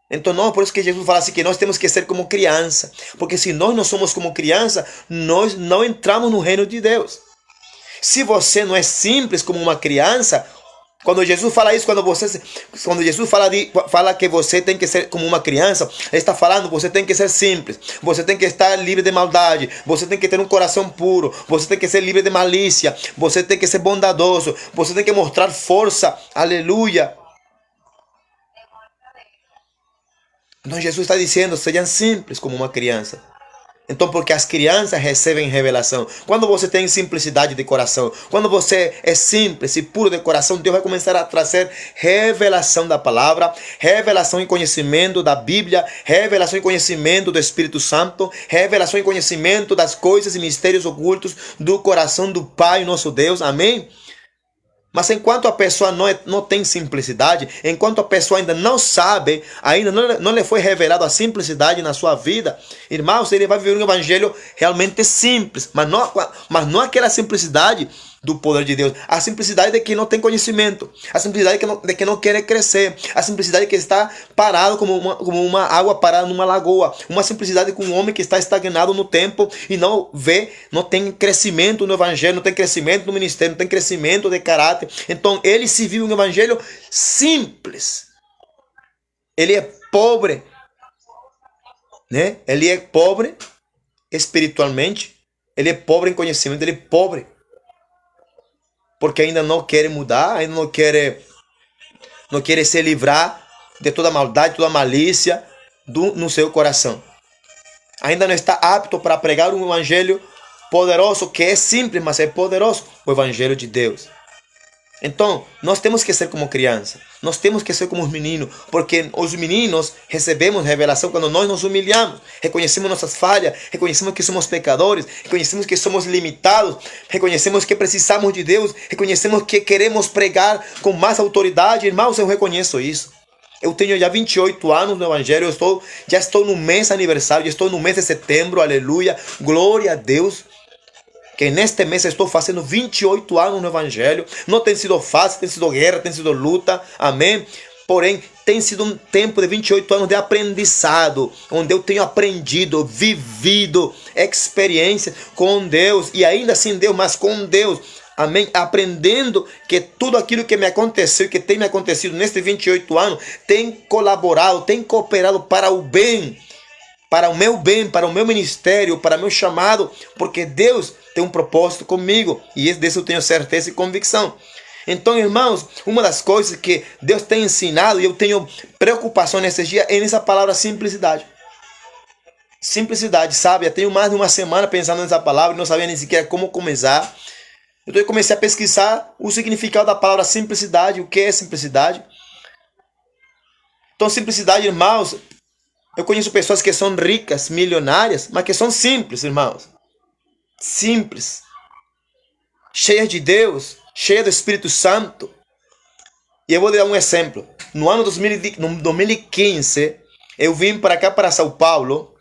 Então, não, por isso que Jesus fala assim, que nós temos que ser como criança, porque se nós não somos como criança, nós não entramos no reino de Deus. Se você não é simples como uma criança, quando Jesus fala isso, quando Jesus fala que você tem que ser como uma criança, ele está falando, você tem que ser simples, você tem que estar livre de maldade, você tem que ter um coração puro, você tem que ser livre de malícia, você tem que ser bondadoso, você tem que mostrar força, aleluia. Então Jesus está dizendo, sejam simples como uma criança. Então, porque as crianças recebem revelação. Quando você tem simplicidade de coração, quando você é simples e puro de coração, Deus vai começar a trazer revelação da palavra, revelação e conhecimento da Bíblia, revelação e conhecimento do Espírito Santo, revelação e conhecimento das coisas e mistérios ocultos do coração do Pai, nosso Deus. Amém? Mas enquanto a pessoa não tem simplicidade, enquanto a pessoa ainda não sabe, ainda não lhe foi revelado a simplicidade na sua vida, irmãos, ele vai viver um evangelho realmente simples, mas não aquela simplicidade do poder de Deus, a simplicidade de que não tem conhecimento, a simplicidade de que não quer crescer, a simplicidade que está parado como uma água parada numa lagoa, uma simplicidade com um homem que está estagnado no tempo e não tem crescimento no evangelho, não tem crescimento no ministério, não tem crescimento de caráter. Então ele se viu um evangelho simples, ele é pobre, né? Ele é pobre espiritualmente, ele é pobre em conhecimento, ele é pobre porque ainda não quer mudar, ainda não quer se livrar de toda maldade, toda malícia no seu coração. Ainda não está apto para pregar um evangelho poderoso, que é simples, mas é poderoso, o evangelho de Deus. Então, nós temos que ser como criança. Nós temos que ser como os meninos. Porque os meninos recebemos revelação quando nós nos humilhamos. Reconhecemos nossas falhas. Reconhecemos que somos pecadores. Reconhecemos que somos limitados. Reconhecemos que precisamos de Deus. Reconhecemos que queremos pregar com mais autoridade. Irmãos, eu reconheço isso. Eu tenho já 28 anos no Evangelho. Já estou no mês aniversário. Já estou no mês de setembro. Aleluia. Glória a Deus. Que neste mês estou fazendo 28 anos no Evangelho. Não tem sido fácil, tem sido guerra, tem sido luta. Amém? Porém, tem sido um tempo de 28 anos de aprendizado, onde eu tenho aprendido, vivido experiência com Deus. E ainda assim Deus, mas com Deus. Amém? Aprendendo que tudo aquilo que me aconteceu, que tem me acontecido nestes 28 anos, tem colaborado, tem cooperado para o bem. Para o meu bem, para o meu ministério, para o meu chamado, porque Deus tem um propósito comigo, e disso eu tenho certeza e convicção. Então, irmãos, uma das coisas que Deus tem ensinado, e eu tenho preocupação nesses dias, é nessa palavra simplicidade. Simplicidade, sabe? Eu tenho mais de uma semana pensando nessa palavra, e não sabia nem sequer como começar. Então eu comecei a pesquisar o significado da palavra simplicidade, o que é simplicidade. Então, simplicidade, irmãos, eu conheço pessoas que são ricas, milionárias, mas que são simples, irmãos. Simples. Cheias de Deus, cheias do Espírito Santo. E eu vou dar um exemplo. No ano 2015, eu vim para cá, para São Paulo,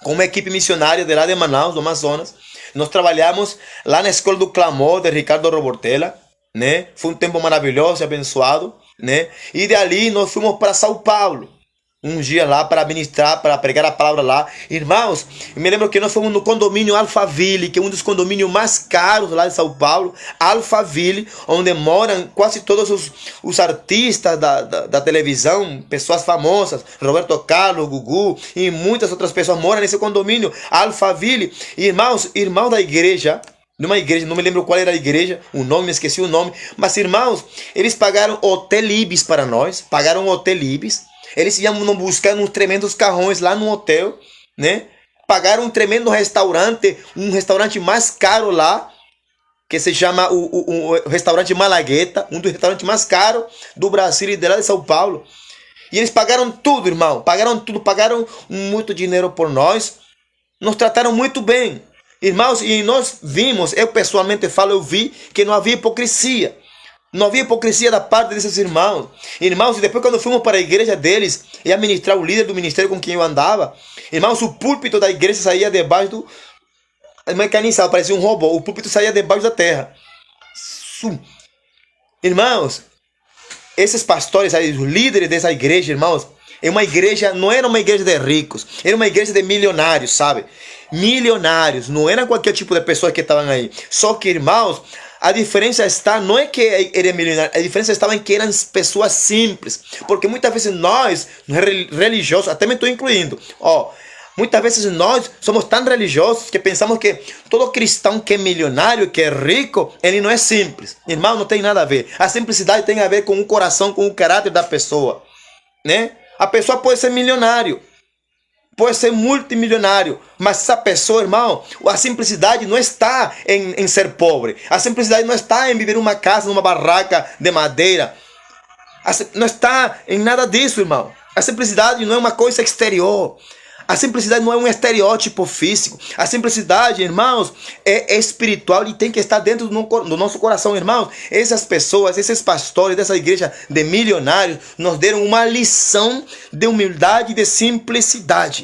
com uma equipe missionária de lá de Manaus, do Amazonas. Nós trabalhamos lá na Escola do Clamor de Ricardo Robortella, né? Foi um tempo maravilhoso e abençoado, né? E dali nós fomos para São Paulo. Um dia lá para ministrar, para pregar a palavra lá. Irmãos, eu me lembro que nós fomos no condomínio Alphaville, que é um dos condomínios mais caros lá de São Paulo. Alphaville, onde moram quase todos os artistas da televisão, pessoas famosas. Roberto Carlos, Gugu e muitas outras pessoas moram nesse condomínio Alphaville. Irmãos, irmãos da igreja, numa igreja, não me lembro qual era a igreja, o nome, me esqueci o nome. Mas irmãos, eles pagaram Hotel Ibis para nós, pagaram Hotel Ibis. Eles iam buscar uns tremendos carrões lá no hotel, né? Pagaram um tremendo restaurante, um restaurante mais caro lá, que se chama o restaurante Malagueta, um dos restaurantes mais caros do Brasil e de lá de São Paulo. E eles pagaram tudo, irmão, pagaram tudo, pagaram muito dinheiro por nós, nos trataram muito bem. Irmãos, e nós vimos, eu pessoalmente falo, eu vi que não havia hipocrisia. Não havia hipocrisia da parte desses irmãos. Irmãos, e depois quando fomos para a igreja deles, e ministrar o líder do ministério com quem eu andava, irmãos, o púlpito da igreja saía debaixo do... mecanizado, parecia um robô. O púlpito saía debaixo da terra. Irmãos, esses pastores, os líderes dessa igreja, irmãos, é uma igreja, não era uma igreja de ricos, era uma igreja de milionários, sabe? Milionários, não era qualquer tipo de pessoa que estavam aí. Só que, irmãos, a diferença está, não é que ele é milionário, a diferença estava em que eram pessoas simples. Porque muitas vezes nós, religiosos, até me estou incluindo, muitas vezes nós somos tão religiosos que pensamos que todo cristão que é milionário, que é rico, ele não é simples. Irmão, não tem nada a ver. A simplicidade tem a ver com o coração, com o caráter da pessoa, né? A pessoa pode ser milionário, pode ser multimilionário, mas essa pessoa, irmão, a simplicidade não está em ser pobre. A simplicidade não está em viver numa casa, numa barraca de madeira. Não está em nada disso, irmão. A simplicidade não é uma coisa exterior. A simplicidade não é um estereótipo físico. A simplicidade, irmãos, é espiritual e tem que estar dentro do nosso coração, irmãos. Essas pessoas, esses pastores dessa igreja de milionários, nos deram uma lição de humildade e de simplicidade.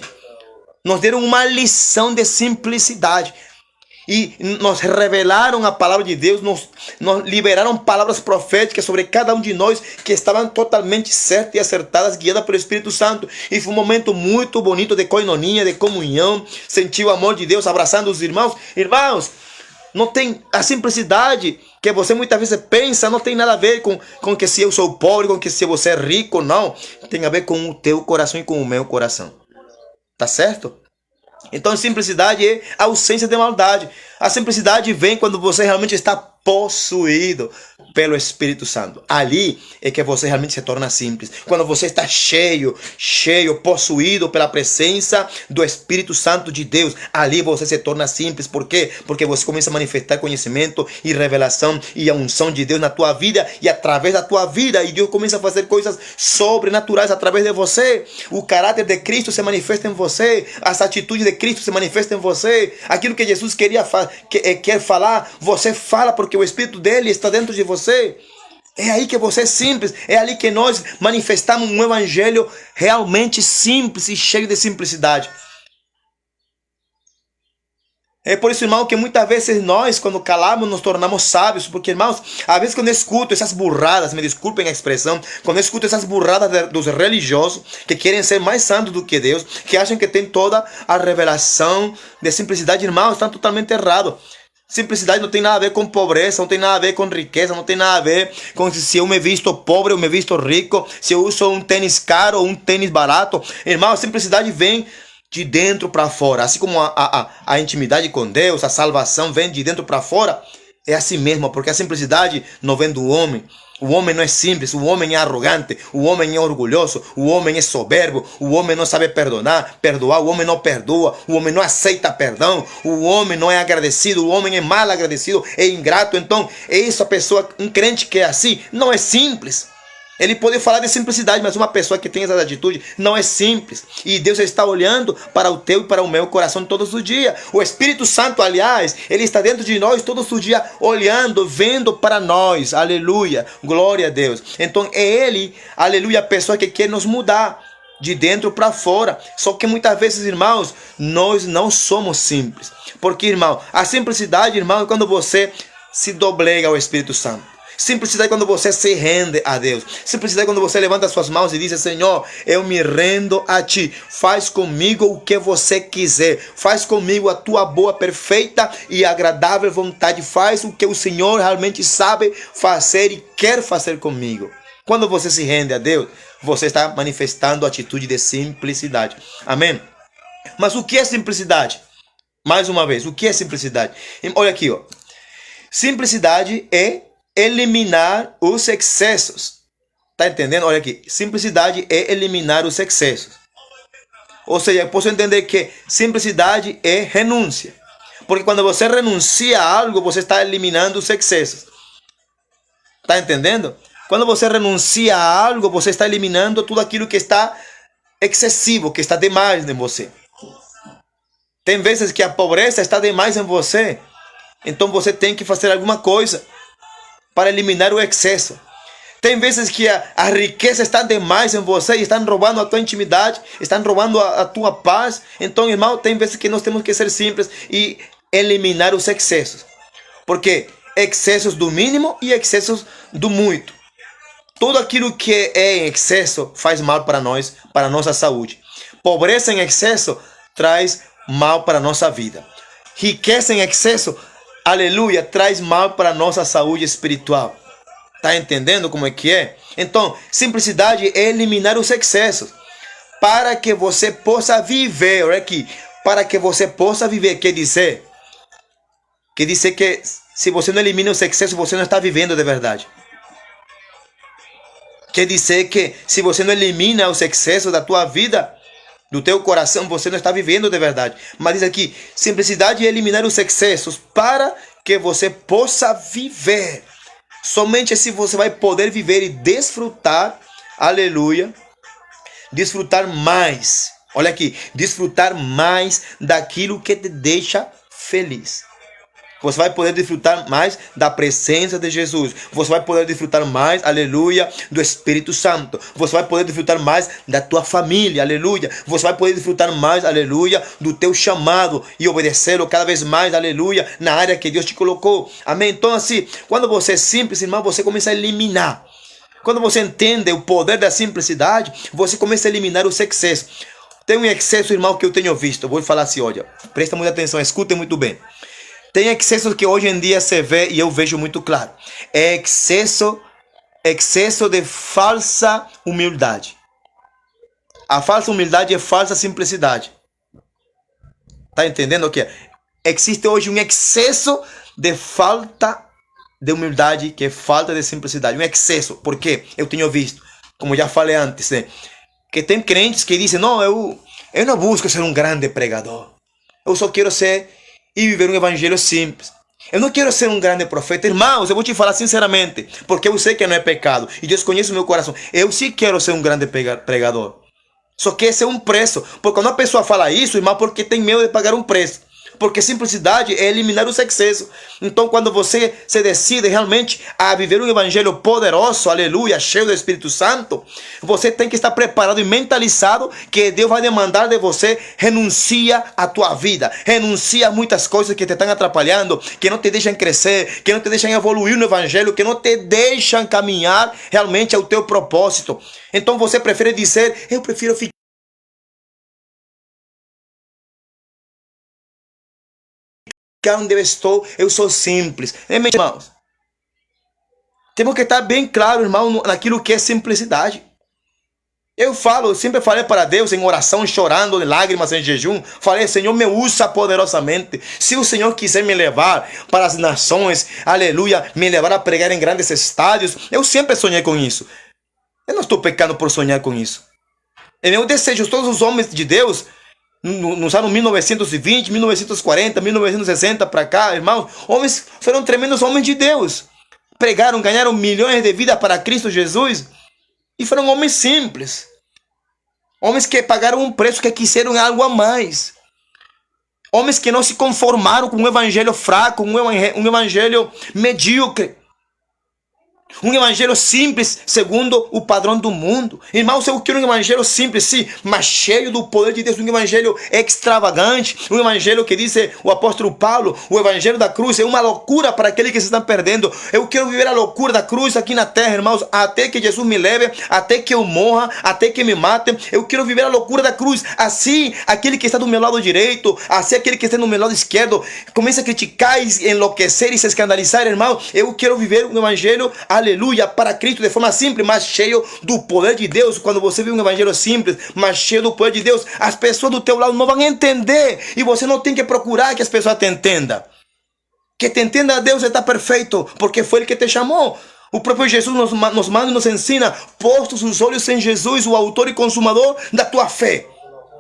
Nos deram uma lição de simplicidade. E nos revelaram a palavra de Deus, nos liberaram palavras proféticas sobre cada um de nós que estavam totalmente certas e acertadas, guiadas pelo Espírito Santo. E foi um momento muito bonito de coinonia, de comunhão. Senti o amor de Deus abraçando os irmãos. Irmãos, não tem a simplicidade que você muitas vezes pensa, não tem nada a ver com que se eu sou pobre, com que se você é rico, não. Tem a ver com o teu coração e com o meu coração. Tá certo? Então, simplicidade é a ausência de maldade. A simplicidade vem quando você realmente está possuído pelo Espírito Santo. Ali é que você realmente se torna simples. Quando você está cheio, possuído pela presença do Espírito Santo de Deus, ali você se torna simples. Por quê? Porque você começa a manifestar conhecimento e revelação e a unção de Deus na tua vida e através da tua vida. E Deus começa a fazer coisas sobrenaturais através de você. O caráter de Cristo se manifesta em você. As atitudes de Cristo se manifestam em você. Aquilo que Jesus quer falar, você fala porque o Espírito dele está dentro de você. É aí que você é simples. É ali que nós manifestamos um evangelho realmente simples e cheio de simplicidade. É por isso, irmão, que muitas vezes nós, quando calamos, nos tornamos sábios. Porque, irmãos, às vezes quando eu escuto essas burradas, me desculpem a expressão, quando eu escuto essas burradas dos religiosos, que querem ser mais santos do que Deus, que acham que tem toda a revelação de simplicidade, irmãos, estão totalmente errados. Simplicidade não tem nada a ver com pobreza, não tem nada a ver com riqueza, não tem nada a ver com se eu me visto pobre ou me visto rico, se eu uso um tênis caro ou um tênis barato. Irmão, a simplicidade vem de dentro para fora. Assim como a intimidade com Deus, a salvação vem de dentro para fora, é assim mesmo, porque a simplicidade não vem do homem. O homem não é simples, o homem é arrogante, o homem é orgulhoso, o homem é soberbo, o homem não sabe perdoar, o homem não perdoa, o homem não aceita perdão, o homem não é agradecido, o homem é mal agradecido, é ingrato. Então, essa pessoa, um crente que é assim, não é simples. Ele pode falar de simplicidade, mas uma pessoa que tem essa atitude não é simples. E Deus está olhando para o teu e para o meu coração todos os dias. O Espírito Santo, aliás, ele está dentro de nós todos os dias, olhando, vendo para nós. Aleluia, glória a Deus. Então é Ele, aleluia, a pessoa que quer nos mudar de dentro para fora. Só que muitas vezes, irmãos, nós não somos simples. Porque, irmão, a simplicidade, irmão, é quando você se doblega ao Espírito Santo. Simplicidade é quando você se rende a Deus. Simplicidade é quando você levanta as suas mãos e diz: Senhor, eu me rendo a Ti. Faz comigo o que você quiser. Faz comigo a Tua boa, perfeita e agradável vontade. Faz o que o Senhor realmente sabe fazer e quer fazer comigo. Quando você se rende a Deus, você está manifestando a atitude de simplicidade. Amém? Mas o que é simplicidade? Mais uma vez, o que é simplicidade? Olha aqui, ó. Simplicidade é eliminar os excessos. Tá entendendo? Olha aqui. Simplicidade é eliminar os excessos. Ou seja, eu posso entender que simplicidade é renúncia. Porque quando você renuncia a algo, você está eliminando os excessos. Tá entendendo? Quando você renuncia a algo, você está eliminando tudo aquilo que está excessivo, que está demais em você. Tem vezes que a pobreza está demais em você. Então você tem que fazer alguma coisa para eliminar o excesso. Tem vezes que a riqueza está demais em você e estão roubando a tua intimidade, estão roubando a tua paz. Então, irmão, tem vezes que nós temos que ser simples e eliminar os excessos. Porque excessos do mínimo e excessos do muito. Tudo aquilo que é em excesso faz mal para nós, para a nossa saúde. Pobreza em excesso traz mal para a nossa vida. Riqueza em excesso, aleluia, traz mal para a nossa saúde espiritual. Tá entendendo como é que é? Então, simplicidade é eliminar os excessos. Para que você possa viver, olha aqui. Para que você possa viver, quer dizer que se você não elimina os excessos, você não está vivendo de verdade. Quer dizer que se você não elimina os excessos da tua vida, do teu coração, você não está vivendo de verdade. Mas diz aqui, simplicidade é eliminar os excessos para que você possa viver. Somente assim você vai poder viver e desfrutar, aleluia, desfrutar mais. Olha aqui, desfrutar mais daquilo que te deixa feliz. Você vai poder desfrutar mais da presença de Jesus. Você vai poder desfrutar mais, aleluia, do Espírito Santo. Você vai poder desfrutar mais da tua família, aleluia. Você vai poder desfrutar mais, aleluia, do teu chamado e obedecê-lo cada vez mais, aleluia, na área que Deus te colocou. Amém? Então assim, quando você é simples, irmão, você começa a eliminar. Quando você entende o poder da simplicidade, você começa a eliminar os excessos. Tem um excesso, irmão, que eu tenho visto. Eu vou falar assim, olha, presta muita atenção, escutem muito bem. Tem excessos que hoje em dia se vê e eu vejo muito claro. É excesso de falsa humildade. A falsa humildade é falsa simplicidade. Tá entendendo o que é? Existe hoje um excesso de falta de humildade, que é falta de simplicidade, um excesso. Porque eu tenho visto, como já falei antes, né, que tem crentes que dizem, não, eu não busco ser um grande pregador. Eu só quero ser e viver um evangelho simples. Eu não quero ser um grande profeta. Irmãos, eu vou te falar sinceramente, porque eu sei que não é pecado, e Deus conhece o meu coração. Eu sim quero ser um grande pregador. Só que esse é um preço. Porque quando a pessoa fala isso, irmão, porque tem medo de pagar um preço. Porque simplicidade é eliminar os excessos. Então, quando você se decide realmente a viver um evangelho poderoso, aleluia, cheio do Espírito Santo, você tem que estar preparado e mentalizado que Deus vai demandar de você, renuncia à tua vida, renuncia a muitas coisas que te estão atrapalhando, que não te deixam crescer, que não te deixam evoluir no evangelho, que não te deixam caminhar realmente ao teu propósito. Então você prefere dizer, eu prefiro ficar onde eu estou, eu sou simples. Irmãos, temos que estar bem claro, irmão, naquilo que é simplicidade. Eu sempre falei para Deus em oração, chorando, em lágrimas, em jejum. Falei, Senhor, me usa poderosamente. Se o Senhor quiser me levar para as nações, aleluia, me levar a pregar em grandes estádios, eu sempre sonhei com isso. Eu não estou pecando por sonhar com isso. É meu desejo. Todos os homens de Deus, nos anos 1920, 1940, 1960 para cá, irmãos, homens foram tremendos homens de Deus. Pregaram, ganharam milhões de vidas para Cristo Jesus. E foram homens simples. Homens que pagaram um preço, que quiseram algo a mais. Homens que não se conformaram com um evangelho fraco, um evangelho medíocre. Um evangelho simples, segundo o padrão do mundo. Irmãos, eu quero um evangelho simples, sim, mas cheio do poder de Deus. Um evangelho extravagante. Um evangelho que diz o apóstolo Paulo, o evangelho da cruz é uma loucura para aqueles que se estão perdendo. Eu quero viver a loucura da cruz aqui na terra, irmãos, até que Jesus me leve, até que eu morra, até que me matem. Eu quero viver a loucura da cruz. Assim, aquele que está do meu lado direito, assim aquele que está do meu lado esquerdo, começa a criticar, enlouquecer e se escandalizar, irmão. Eu quero viver um evangelho, aleluia, para Cristo de forma simples, mas cheio do poder de Deus. Quando você vive um evangelho simples, mas cheio do poder de Deus, as pessoas do teu lado não vão entender. E você não tem que procurar que as pessoas te entendam. Que te entenda, Deus está perfeito, porque foi Ele que te chamou. O próprio Jesus nos manda e nos ensina, postos os olhos em Jesus, o autor e consumador da tua fé.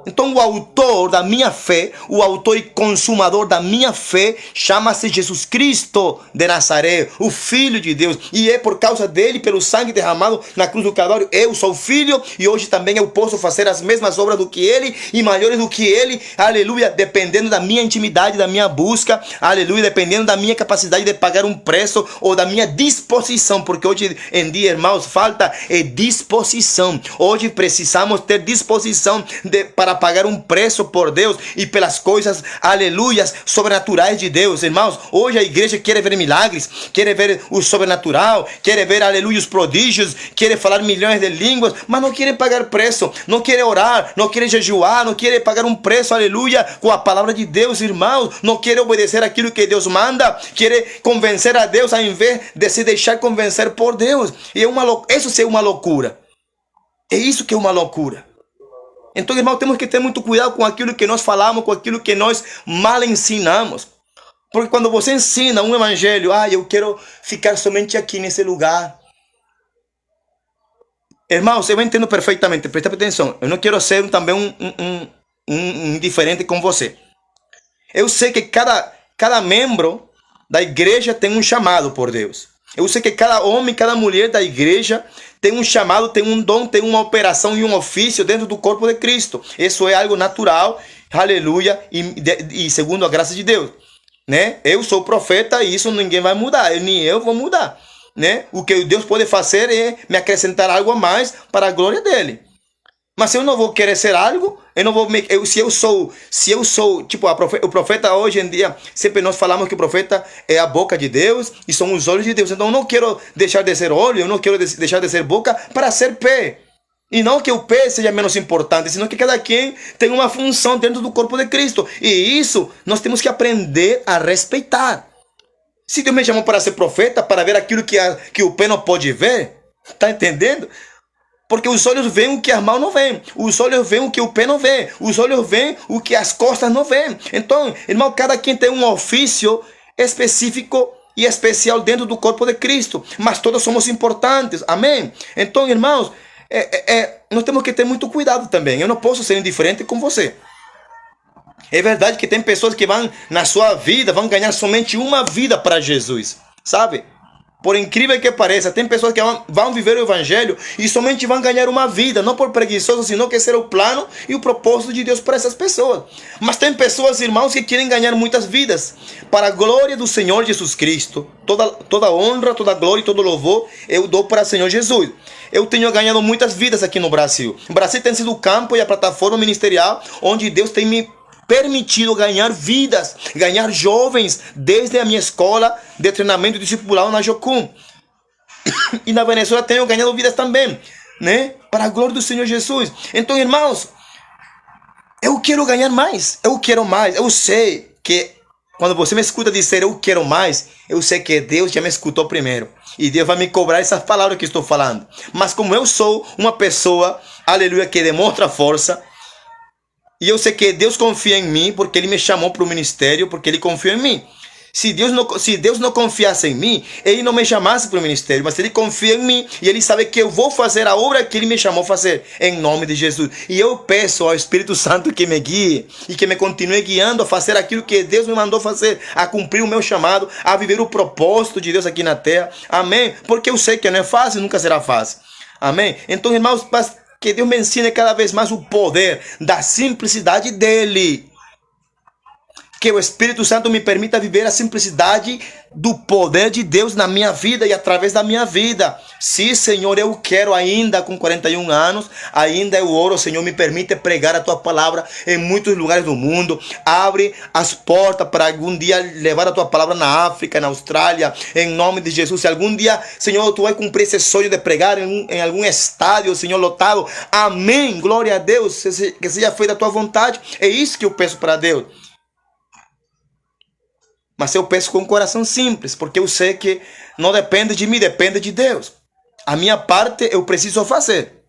Então o autor da minha fé, o autor e consumador da minha fé, chama-se Jesus Cristo de Nazaré, o Filho de Deus. E é por causa dele, pelo sangue derramado na cruz do Calvário, eu sou filho e hoje também eu posso fazer as mesmas obras do que ele e maiores do que ele, aleluia, dependendo da minha intimidade, da minha busca, aleluia, dependendo da minha capacidade de pagar um preço ou da minha disposição, porque hoje em dia, irmãos, falta disposição. Hoje precisamos ter disposição para pagar um preço por Deus e pelas coisas, aleluias, sobrenaturais de Deus. Irmãos, hoje a igreja quer ver milagres, quer ver o sobrenatural, quer ver, aleluia, os prodígios, quer falar milhões de línguas, mas não querem pagar preço, não querem orar, não querem jejuar, não querem pagar um preço, aleluia, com a palavra de Deus, irmãos, não querem obedecer aquilo que Deus manda, querem convencer a Deus ao invés de se deixar convencer por Deus. E isso é uma loucura. É isso que é uma loucura. Então, irmão, temos que ter muito cuidado com aquilo que nós falamos, com aquilo que nós mal ensinamos. Porque quando você ensina um evangelho, eu quero ficar somente aqui nesse lugar. Irmãos, eu entendo perfeitamente, presta atenção. Eu não quero ser também um indiferente com você. Eu sei que cada membro da igreja tem um chamado por Deus. Eu sei que cada homem, cada mulher da igreja tem um chamado, tem um dom, tem uma operação e um ofício dentro do corpo de Cristo. Isso é algo natural, aleluia, e segundo a graça de Deus, né? Eu sou profeta e isso ninguém vai mudar, nem eu vou mudar, né? O que Deus pode fazer é me acrescentar algo a mais para a glória dele. Mas se eu não vou querer ser algo, eu não vou se eu sou tipo o profeta hoje em dia, sempre nós falamos que o profeta é a boca de Deus e são os olhos de Deus. Então eu não quero deixar de ser olho, eu não quero deixar de ser boca para ser pé. E não que o pé seja menos importante, senão que cada quem tem uma função dentro do corpo de Cristo. E isso nós temos que aprender a respeitar. Se Deus me chamou para ser profeta, para ver aquilo que o pé não pode ver, tá entendendo? Porque os olhos veem o que as mãos não veem. Os olhos veem o que o pé não vê. Os olhos veem o que as costas não veem. Então, irmão, cada quem tem um ofício específico e especial dentro do corpo de Cristo, mas todos somos importantes, amém? Então, irmãos, nós temos que ter muito cuidado também. Eu não posso ser indiferente com você. É verdade que tem pessoas que vão, na sua vida, vão ganhar somente uma vida para Jesus, sabe? Por incrível que pareça, tem pessoas que vão viver o evangelho e somente vão ganhar uma vida, não por preguiçoso, senão que ser o plano e o propósito de Deus para essas pessoas. Mas tem pessoas, irmãos, que querem ganhar muitas vidas. Para a glória do Senhor Jesus Cristo, toda honra, toda glória e todo louvor eu dou para o Senhor Jesus. Eu tenho ganhado muitas vidas aqui no Brasil. O Brasil tem sido o campo e a plataforma ministerial onde Deus tem me permitido ganhar vidas, ganhar jovens, desde a minha escola de treinamento discipular na Jocum. E na Venezuela tenho ganhado vidas também, né? Para a glória do Senhor Jesus. Então, irmãos, eu quero ganhar mais, eu quero mais. Eu sei que quando você me escuta dizer eu quero mais, eu sei que Deus já me escutou primeiro. E Deus vai me cobrar essas palavras que estou falando. Mas como eu sou uma pessoa, aleluia, que demonstra força, e eu sei que Deus confia em mim, porque Ele me chamou para o ministério, porque Ele confia em mim. Se Deus não confiasse em mim, Ele não me chamasse para o ministério, mas Ele confia em mim, e Ele sabe que eu vou fazer a obra que Ele me chamou a fazer, em nome de Jesus. E eu peço ao Espírito Santo que me guie, e que me continue guiando a fazer aquilo que Deus me mandou fazer, a cumprir o meu chamado, a viver o propósito de Deus aqui na terra. Amém? Porque eu sei que não é fácil, nunca será fácil. Amém? Então, irmãos, que Deus me ensine cada vez mais o poder da simplicidade dEle. Que o Espírito Santo me permita viver a simplicidade do poder de Deus na minha vida e através da minha vida. Sim, Senhor, eu quero ainda com 41 anos, ainda eu oro, Senhor, me permite pregar a Tua palavra em muitos lugares do mundo. Abre as portas para algum dia levar a Tua palavra na África, na Austrália, em nome de Jesus. Se algum dia, Senhor, Tu vai cumprir esse sonho de pregar em algum estádio, Senhor, lotado. Amém, glória a Deus, que seja feita a Tua vontade. É isso que eu peço para Deus. Mas eu peço com um coração simples, porque eu sei que não depende de mim, depende de Deus. A minha parte eu preciso fazer.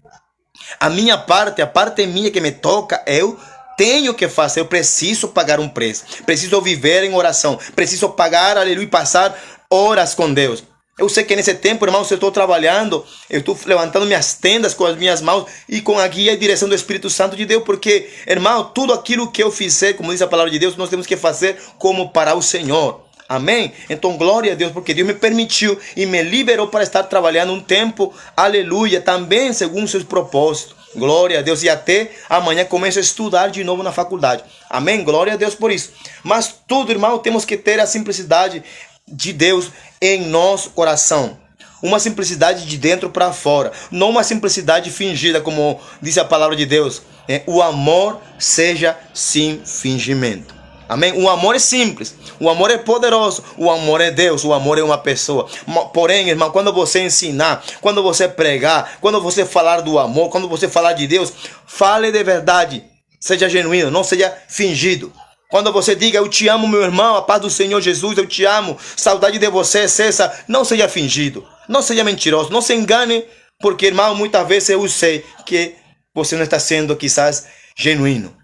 A minha parte, a parte minha que me toca, eu tenho que fazer. Eu preciso pagar um preço. Preciso viver em oração. Preciso pagar, aleluia, e passar horas com Deus. Eu sei que nesse tempo, irmãos, eu estou trabalhando, eu estou levantando minhas tendas com as minhas mãos e com a guia e direção do Espírito Santo de Deus, porque, irmão, tudo aquilo que eu fizer, como diz a palavra de Deus, nós temos que fazer como para o Senhor. Amém? Então, glória a Deus, porque Deus me permitiu e me liberou para estar trabalhando um tempo, aleluia, também segundo seus propósitos. Glória a Deus. E até amanhã começo a estudar de novo na faculdade. Amém? Glória a Deus por isso. Mas tudo, irmão, temos que ter a simplicidade de Deus em nosso coração. Uma simplicidade de dentro para fora. Não uma simplicidade fingida, como diz a palavra de Deus. O amor seja sem fingimento. Amém? O amor é simples. O amor é poderoso. O amor é Deus. O amor é uma pessoa. Porém, irmão, quando você ensinar, quando você pregar, quando você falar do amor, quando você falar de Deus, fale de verdade. Seja genuíno, não seja fingido. Quando você diga, eu te amo, meu irmão, a paz do Senhor Jesus, eu te amo, saudade de você, cessa, não seja fingido, não seja mentiroso, não se engane, porque, irmão, muitas vezes eu sei que você não está sendo, quizás, genuíno.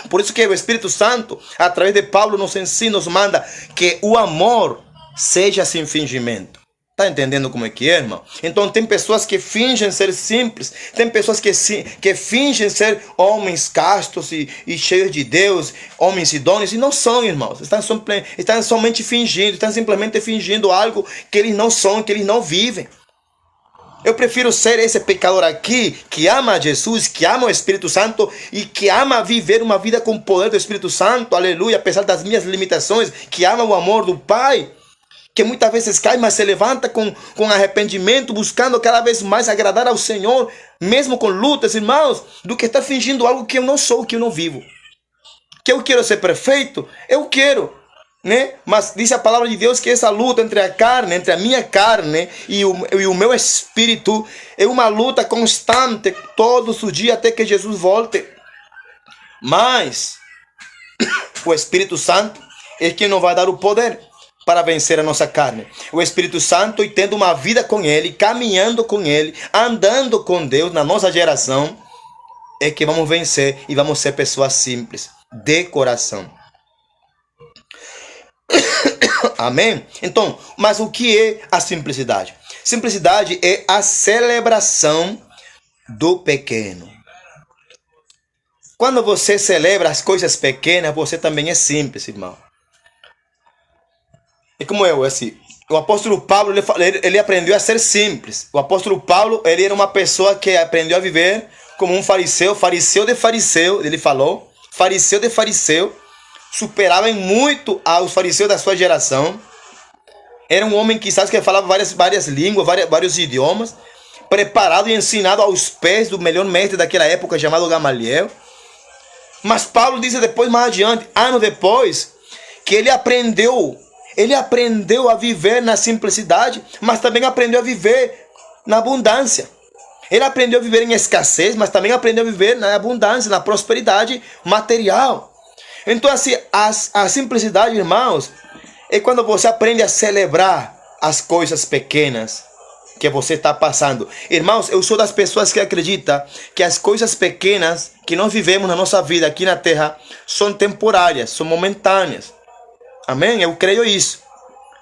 Por isso que o Espírito Santo, através de Paulo, nos ensina, nos manda que o amor seja sem fingimento. Está entendendo como é que é, irmão? Então tem pessoas que fingem ser simples, tem pessoas que fingem ser homens castos e cheios de Deus, homens idôneos, e não são, irmãos. Estão somente fingindo, estão simplesmente fingindo algo que eles não são, que eles não vivem. Eu prefiro ser esse pecador aqui, que ama Jesus, que ama o Espírito Santo e que ama viver uma vida com o poder do Espírito Santo, aleluia, apesar das minhas limitações, que ama o amor do Pai, que muitas vezes cai, mas se levanta com arrependimento, buscando cada vez mais agradar ao Senhor, mesmo com lutas, irmãos, do que estar fingindo algo que eu não sou, que eu não vivo. Que eu quero ser perfeito, eu quero, né? Mas diz a palavra de Deus que essa luta entre a carne, entre a minha carne e o meu espírito, é uma luta constante, todos os dias, até que Jesus volte. Mas o Espírito Santo é quem nos vai dar o poder para vencer a nossa carne. O Espírito Santo, e tendo uma vida com Ele, caminhando com Ele, andando com Deus na nossa geração, é que vamos vencer e vamos ser pessoas simples, de coração. Amém? Então, mas o que é a simplicidade? Simplicidade é a celebração do pequeno. Quando você celebra as coisas pequenas, você também é simples, irmão. E como eu, assim, o apóstolo Paulo, ele aprendeu a ser simples. O apóstolo Paulo, ele era uma pessoa que aprendeu a viver como um fariseu, fariseu de fariseu, ele falou, fariseu de fariseu, superava muito aos fariseus da sua geração. Era um homem quizás que falava várias línguas, vários idiomas, preparado e ensinado aos pés do melhor mestre daquela época, chamado Gamaliel. Mas Paulo diz depois, mais adiante, anos depois, que ele aprendeu a viver na simplicidade, mas também aprendeu a viver na abundância. Ele aprendeu a viver em escassez, mas também aprendeu a viver na abundância, na prosperidade material. Então, assim, a simplicidade, irmãos, é quando você aprende a celebrar as coisas pequenas que você está passando. Irmãos, eu sou das pessoas que acreditam que as coisas pequenas que nós vivemos na nossa vida aqui na terra são temporárias, são momentâneas. Amém? Eu creio isso.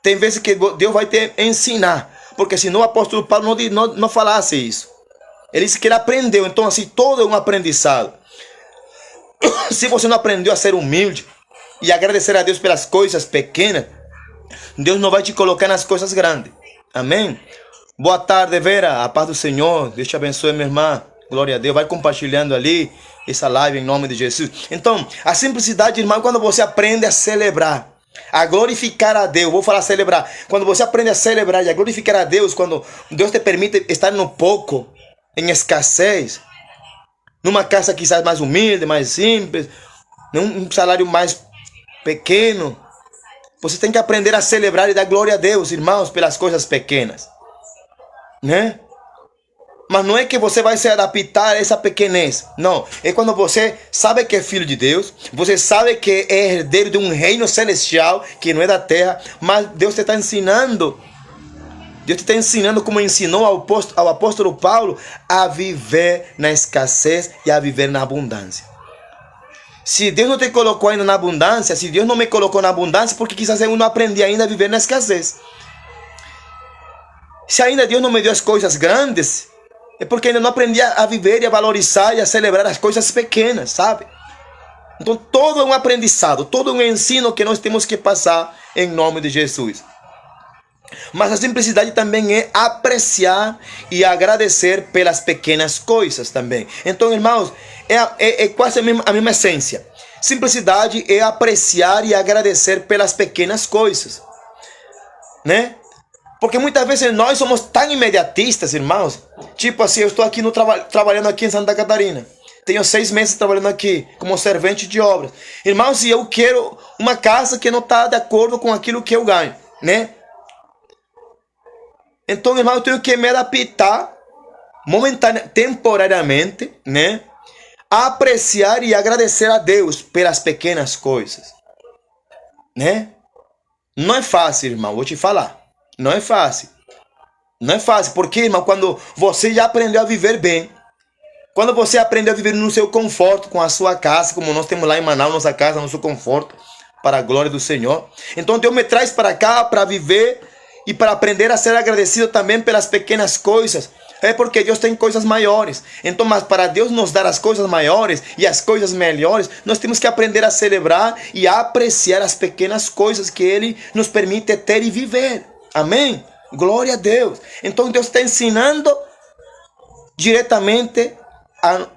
Tem vezes que Deus vai te ensinar, porque senão o apóstolo Paulo não falasse isso. Ele disse que ele aprendeu, então assim, todo é um aprendizado. Se você não aprendeu a ser humilde e agradecer a Deus pelas coisas pequenas, Deus não vai te colocar nas coisas grandes. Amém? Boa tarde, Vera. A paz do Senhor. Deus te abençoe, minha irmã. Glória a Deus. Vai compartilhando ali essa live em nome de Jesus. Então, a simplicidade, irmão, é quando você aprende a celebrar, a glorificar a Deus. Vou falar celebrar. Quando você aprende a celebrar e a glorificar a Deus, quando Deus te permite estar no pouco, em escassez, numa casa quizás mais humilde, mais simples, num salário mais pequeno, você tem que aprender a celebrar e dar glória a Deus, irmãos, pelas coisas pequenas, né? Mas não é que você vai se adaptar a essa pequenez. Não, é quando você sabe que é filho de Deus, você sabe que é herdeiro de um reino celestial que não é da terra, mas Deus te está ensinando. Deus te está ensinando como ensinou ao apóstolo Paulo a viver na escassez e a viver na abundância. Se Deus não te colocou ainda na abundância, se Deus não me colocou na abundância, porque quizás eu não aprendi ainda a viver na escassez. Se ainda Deus não me deu as coisas grandes, é porque ainda não aprendi a viver e a valorizar e a celebrar as coisas pequenas, sabe? Então todo é um aprendizado, todo é um ensino que nós temos que passar em nome de Jesus. Mas a simplicidade também é apreciar e agradecer pelas pequenas coisas também. Então, irmãos, é quase a mesma essência. Simplicidade é apreciar e agradecer pelas pequenas coisas, né? Porque muitas vezes nós somos tão imediatistas, irmãos. Tipo assim, eu estou aqui trabalhando aqui em Santa Catarina. Tenho 6 meses trabalhando aqui como servente de obras. Irmãos, e eu quero uma casa que não está de acordo com aquilo que eu ganho, né? Então, irmão, eu tenho que me adaptar temporariamente, né? A apreciar e agradecer a Deus pelas pequenas coisas, né? Não é fácil, irmão, vou te falar. Não é fácil. Não é fácil, porque, irmão, quando você já aprendeu a viver bem, quando você aprendeu a viver no seu conforto, com a sua casa, como nós temos lá em Manaus, nossa casa, nosso conforto, para a glória do Senhor. Então, Deus me traz para cá para viver e para aprender a ser agradecido também pelas pequenas coisas. É porque Deus tem coisas maiores. Então, mas para Deus nos dar as coisas maiores e as coisas melhores, nós temos que aprender a celebrar e a apreciar as pequenas coisas que Ele nos permite ter e viver. Amém? Glória a Deus. Então, Deus está ensinando diretamente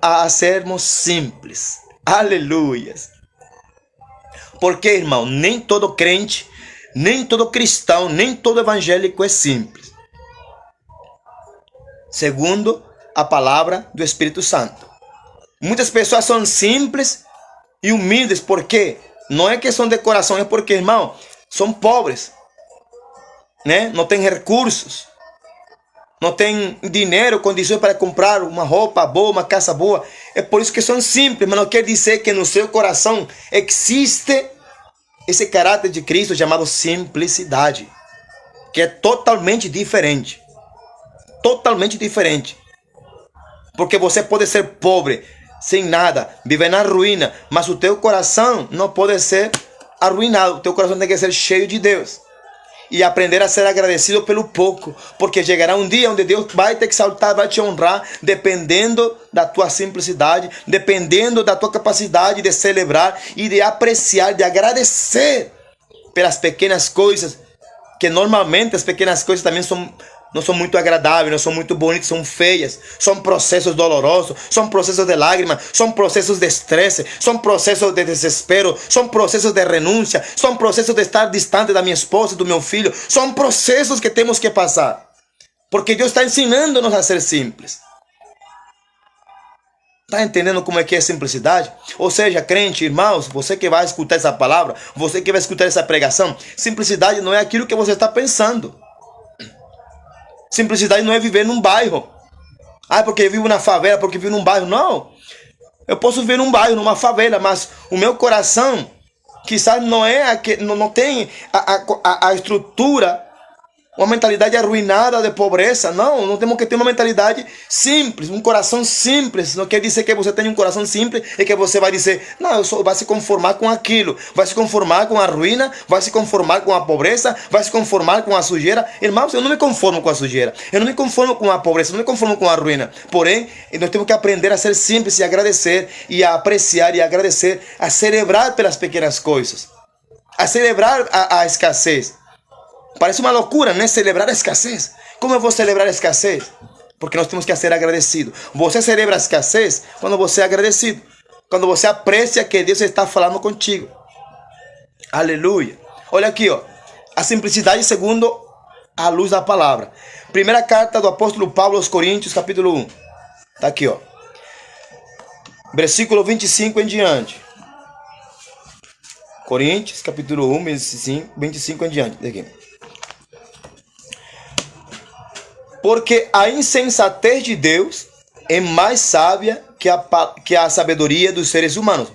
a sermos simples. Aleluias. Porque, irmão, nem todo crente, nem todo cristão, nem todo evangélico é simples. Segundo a palavra do Espírito Santo. Muitas pessoas são simples e humildes. Por quê? Não é que são de coração, é porque, irmão, são pobres, né? Não têm recursos, não têm dinheiro, condições para comprar uma roupa boa, uma casa boa. É por isso que são simples, mas não quer dizer que no seu coração existe esse caráter de Cristo chamado simplicidade, que é totalmente diferente. Totalmente diferente. Porque você pode ser pobre, sem nada, viver na ruína, mas o teu coração não pode ser arruinado. O teu coração tem que ser cheio de Deus. e aprender a ser agradecido pelo pouco, porque chegará um dia onde Deus vai te exaltar, vai te honrar, dependendo da tua simplicidade, dependendo da tua capacidade de celebrar e de apreciar, de agradecer pelas pequenas coisas, que normalmente as pequenas coisas também não são muito agradáveis, não são muito bonitas, são feias, são processos dolorosos, são processos de lágrimas, são processos de estresse, são processos de desespero, são processos de renúncia, são processos de estar distante da minha esposa, do meu filho, são processos que temos que passar, porque Deus está ensinando-nos a ser simples. Está entendendo como é que é simplicidade? Ou seja, crente, irmãos, você que vai escutar essa palavra, você que vai escutar essa pregação, simplicidade não é aquilo que você está pensando. Simplicidade não é viver num bairro. Ah, porque eu vivo na favela, porque eu vivo num bairro. Não. Eu posso viver num bairro, numa favela, mas o meu coração, quizás não tem a estrutura, uma mentalidade arruinada de pobreza. Não temos que ter uma mentalidade simples, um coração simples. Não quer dizer que você tenha um coração simples e que você vai dizer, não, vai se conformar com aquilo, vai se conformar com a ruína, vai se conformar com a pobreza, vai se conformar com a sujeira. Irmãos, eu não me conformo com a sujeira, eu não me conformo com a pobreza, eu não me conformo com a ruína. Porém, nós temos que aprender a ser simples e agradecer, e a apreciar e agradecer, a celebrar pelas pequenas coisas, a celebrar a escassez. Parece uma loucura, né? Celebrar a escassez. Como eu vou celebrar a escassez? Porque nós temos que ser agradecidos. Você celebra a escassez quando você é agradecido. Quando você aprecia que Deus está falando contigo. Aleluia. Olha aqui, ó. A simplicidade segundo a luz da palavra. Primeira carta do apóstolo Paulo aos Coríntios, capítulo 1. Está aqui, ó. Versículo 25 em diante. Coríntios, capítulo 1, 25 em diante. Aqui. Porque a insensatez de Deus é mais sábia que a sabedoria dos seres humanos.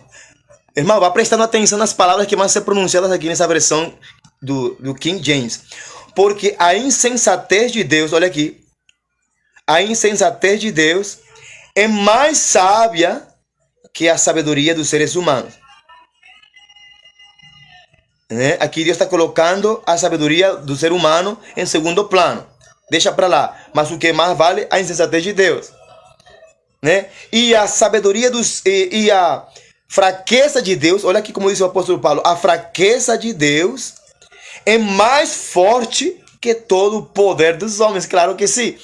Irmão, vá prestando atenção nas palavras que vão ser pronunciadas aqui nessa versão do King James. Porque a insensatez de Deus, olha aqui. A insensatez de Deus é mais sábia que a sabedoria dos seres humanos. Né? Aqui Deus está colocando a sabedoria do ser humano em segundo plano. Deixa para lá. Mas o que mais vale é a insensatez de Deus. Né? E a sabedoria e a fraqueza de Deus, olha aqui como diz o apóstolo Paulo, a fraqueza de Deus é mais forte que todo o poder dos homens. Claro que sim.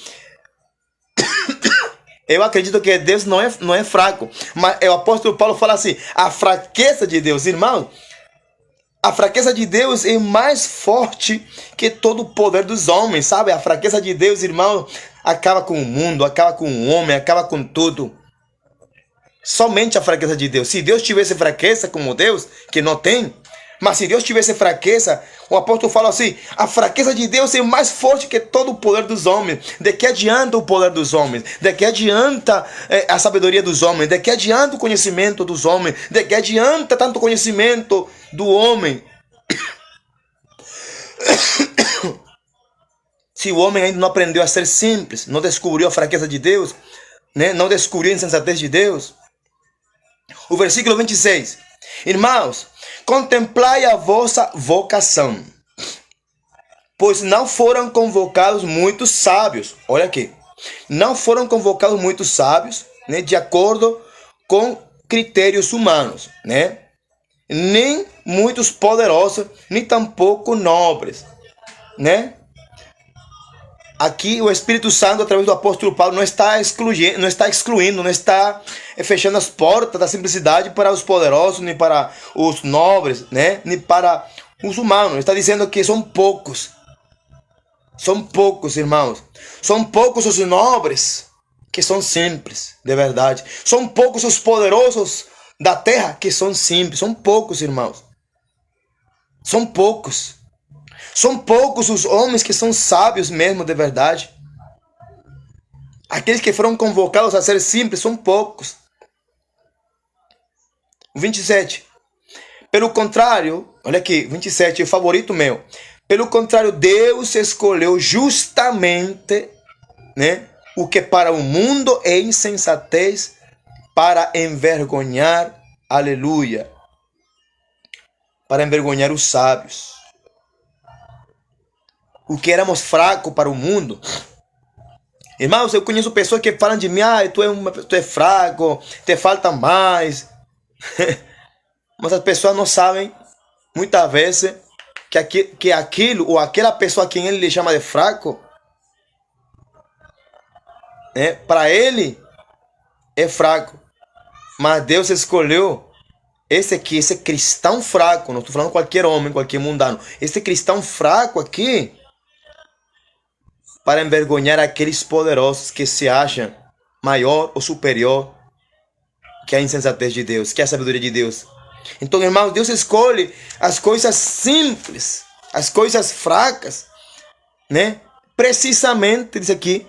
Eu acredito que Deus não é fraco. Mas o apóstolo Paulo fala assim, a fraqueza de Deus, irmão, a fraqueza de Deus é mais forte que todo o poder dos homens, sabe? A fraqueza de Deus, irmão, acaba com o mundo, acaba com o homem, acaba com tudo. Somente a fraqueza de Deus. Se Deus tivesse fraqueza como Deus, que não tem, mas se Deus tivesse fraqueza, o apóstolo fala assim, a fraqueza de Deus é mais forte que todo o poder dos homens. De que adianta o poder dos homens? De que adianta a sabedoria dos homens? De que adianta o conhecimento dos homens? De que adianta tanto conhecimento do homem? Se o homem ainda não aprendeu a ser simples, não descobriu a fraqueza de Deus, né? Não descobriu a insensatez de Deus. O versículo 26. Irmãos, contemplai a vossa vocação, pois não foram convocados muitos sábios. Olha aqui. Não foram convocados muitos sábios, né, de acordo com critérios humanos, né? Nem muitos poderosos, nem tampouco nobres, né? Aqui o Espírito Santo, através do apóstolo Paulo, não está excluindo, não está fechando as portas da simplicidade para os poderosos, nem para os nobres, né? Nem para os humanos. Está dizendo que são poucos. São poucos, irmãos. São poucos os nobres que são simples, de verdade. São poucos os poderosos da terra que são simples. São poucos, irmãos. São poucos. São poucos os homens que são sábios mesmo, de verdade. Aqueles que foram convocados a ser simples são poucos. 27. Pelo contrário, olha aqui, 27, o favorito meu. Pelo contrário, Deus escolheu justamente, né, o que para o mundo é insensatez para envergonhar, aleluia, para envergonhar os sábios. o que éramos fracos para o mundo. Irmãos, eu conheço pessoas que falam de mim, tu é fraco, te falta mais. Mas as pessoas não sabem, muitas vezes, que aquilo ou aquela pessoa a quem ele lhe chama de fraco, para ele é fraco. Mas Deus escolheu esse cristão fraco, não estou falando qualquer homem, qualquer mundano, esse cristão fraco aqui, para envergonhar aqueles poderosos que se acham maior ou superior que a insensatez de Deus, que a sabedoria de Deus. Então, irmãos, Deus escolhe as coisas simples, as coisas fracas, Precisamente, diz aqui,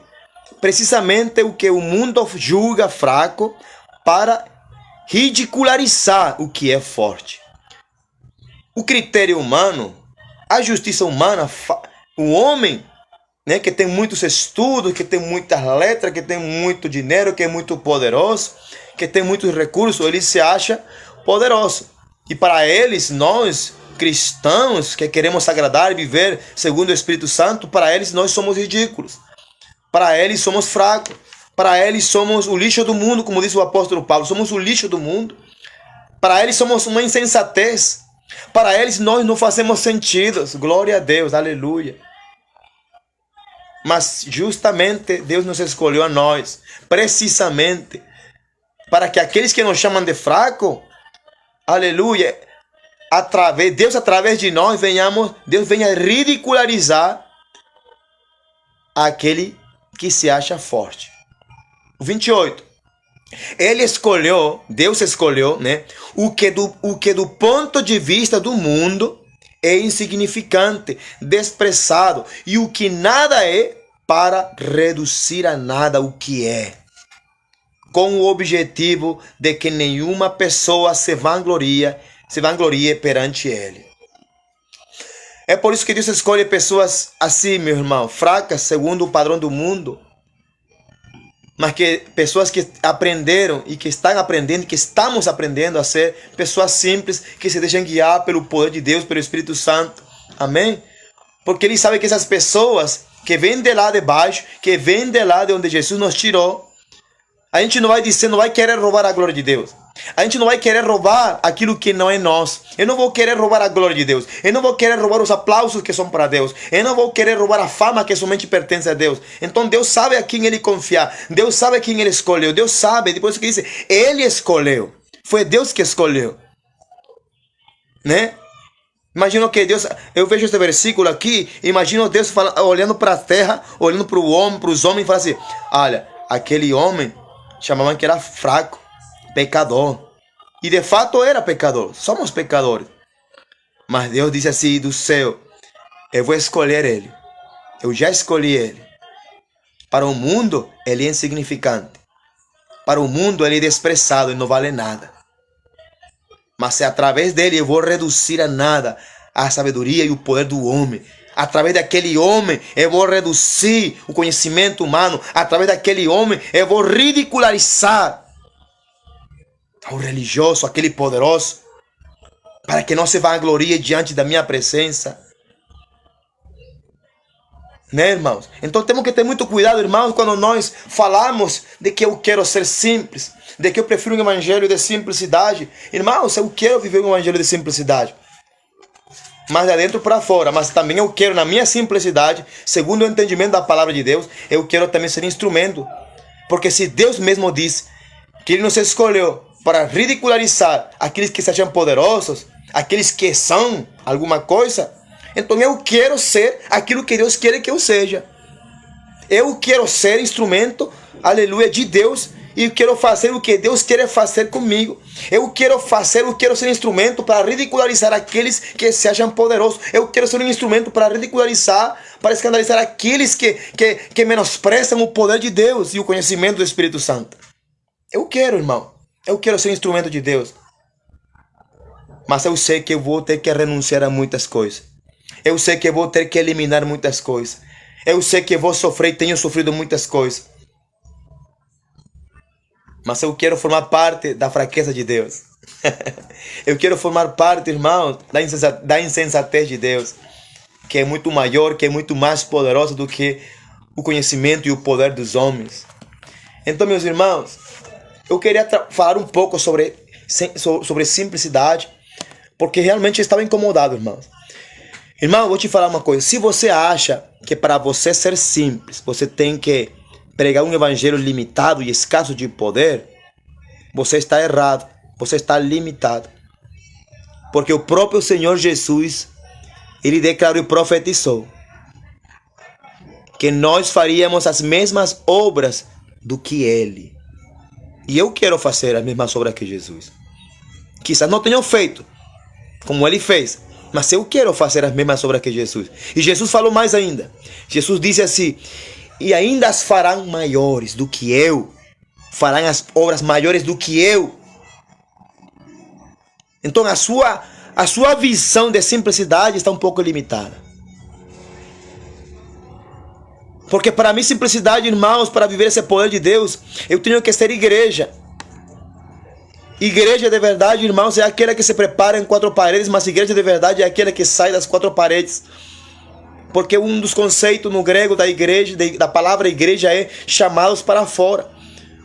precisamente o que o mundo julga fraco para ridicularizar o que é forte. O critério humano, a justiça humana, o homem, que tem muitos estudos, que tem muitas letras, que tem muito dinheiro, que é muito poderoso, que tem muitos recursos, ele se acha poderoso. E para eles, nós, cristãos, que queremos agradar e viver segundo o Espírito Santo, para eles nós somos ridículos. Para eles somos fracos. Para eles somos o lixo do mundo, como diz o apóstolo Paulo. Somos o lixo do mundo. Para eles somos uma insensatez. Para eles nós não fazemos sentido. Glória a Deus, aleluia. Mas justamente Deus nos escolheu a nós, precisamente, para que aqueles que nos chamam de fraco, aleluia, Deus através de nós Deus venha ridicularizar aquele que se acha forte. 28. Deus escolheu, o que do ponto de vista do mundo é insignificante, desprezado, e o que nada é, para reduzir a nada o que é, com o objetivo de que nenhuma pessoa se vanglorie perante ele. É por isso que Deus escolhe pessoas assim, meu irmão, fracas segundo o padrão do mundo, mas que pessoas que aprenderam e que estão aprendendo, que estamos aprendendo a ser pessoas simples, que se deixam guiar pelo poder de Deus, pelo Espírito Santo. Amém? Porque Ele sabe que essas pessoas que vêm de lá de baixo, que vêm de lá de onde Jesus nos tirou, a gente não vai querer roubar a glória de Deus. A gente não vai querer roubar aquilo que não é nosso. Eu não vou querer roubar a glória de Deus. Eu não vou querer roubar os aplausos que são para Deus. Eu não vou querer roubar a fama que somente pertence a Deus. Então Deus sabe a quem Ele confiar. Deus sabe a quem Ele escolheu. Deus sabe, depois que diz, Ele escolheu. Foi Deus que escolheu. Imagino que Deus, eu vejo este versículo aqui, imagino Deus olhando para a terra, olhando para o homem, para os homens e falando assim, olha, aquele homem chamavam que era fraco, pecador. E de fato era pecador. Somos pecadores. Mas Deus disse assim do céu, eu vou escolher ele. Eu já escolhi ele. Para o mundo, ele é insignificante. Para o mundo, ele é desprezado e não vale nada. Mas se através dele eu vou reduzir a nada a sabedoria e o poder do homem. Através daquele homem eu vou reduzir o conhecimento humano. Através daquele homem eu vou ridicularizar o religioso, aquele poderoso, para que não se vanglorie diante da minha presença. Irmãos? Então temos que ter muito cuidado, irmãos, quando nós falamos de que eu quero ser simples, de que eu prefiro um evangelho de simplicidade. Irmãos, eu quero viver um evangelho de simplicidade, mas de dentro para fora. Mas também eu quero, na minha simplicidade, segundo o entendimento da palavra de Deus, eu quero também ser instrumento. Porque se Deus mesmo diz que Ele nos escolheu para ridicularizar aqueles que se acham poderosos, aqueles que são alguma coisa, então eu quero ser aquilo que Deus quer que eu seja. Eu quero ser instrumento, aleluia, de Deus, e quero fazer o que Deus quer fazer comigo. Eu quero ser instrumento para ridicularizar aqueles que se acham poderosos. Eu quero ser um instrumento para ridicularizar, para escandalizar aqueles que menosprezam o poder de Deus e o conhecimento do Espírito Santo. Eu quero, irmão. Eu quero ser instrumento de Deus. Mas eu sei que eu vou ter que renunciar a muitas coisas. Eu sei que eu vou ter que eliminar muitas coisas. Eu sei que eu vou sofrer e tenho sofrido muitas coisas. Mas eu quero formar parte da fraqueza de Deus. Eu quero formar parte, irmão, da insensatez de Deus. que é muito maior, que é muito mais poderosa do que o conhecimento e o poder dos homens. Então, meus irmãos, eu queria falar um pouco sobre simplicidade, porque realmente eu estava incomodado, irmãos. Irmão, eu vou te falar uma coisa. Se você acha que para você ser simples, você tem que pregar um evangelho limitado e escasso de poder, você está errado. Você está limitado. Porque o próprio Senhor Jesus, ele declarou e profetizou que nós faríamos as mesmas obras do que ele. E eu quero fazer as mesmas obras que Jesus. Quizás não tenham feito como ele fez, mas eu quero fazer as mesmas obras que Jesus. E Jesus falou mais ainda. Jesus disse assim: e ainda as farão maiores do que eu. Farão as obras maiores do que eu. Então a sua visão de simplicidade está um pouco limitada. Porque para mim simplicidade, irmãos, para viver esse poder de Deus, eu tenho que ser igreja. Igreja de verdade, irmãos, é aquela que se prepara em quatro paredes, mas igreja de verdade é aquela que sai das quatro paredes. Porque um dos conceitos no grego da igreja, da palavra igreja, é chamados para fora.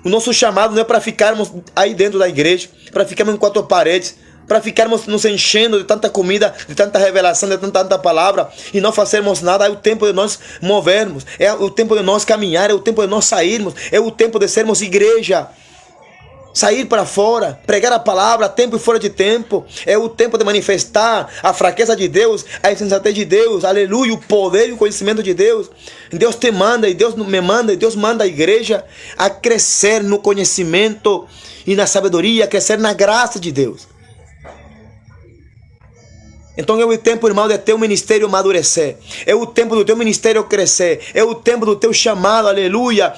O nosso chamado não é para ficarmos aí dentro da igreja, para ficarmos em quatro paredes, para ficarmos nos enchendo de tanta comida, de tanta revelação, de tanta palavra e não fazermos nada. É o tempo de nós movermos, é o tempo de nós caminhar, é o tempo de nós sairmos, é o tempo de sermos igreja. Sair para fora, pregar a palavra, tempo e fora de tempo. É o tempo de manifestar a fraqueza de Deus, a insensatez de Deus, aleluia, o poder e o conhecimento de Deus. Deus te manda e Deus me manda e Deus manda a igreja a crescer no conhecimento e na sabedoria, a crescer na graça de Deus. Então é o tempo, irmão, de teu ministério amadurecer. É o tempo do teu ministério crescer. É o tempo do teu chamado, aleluia,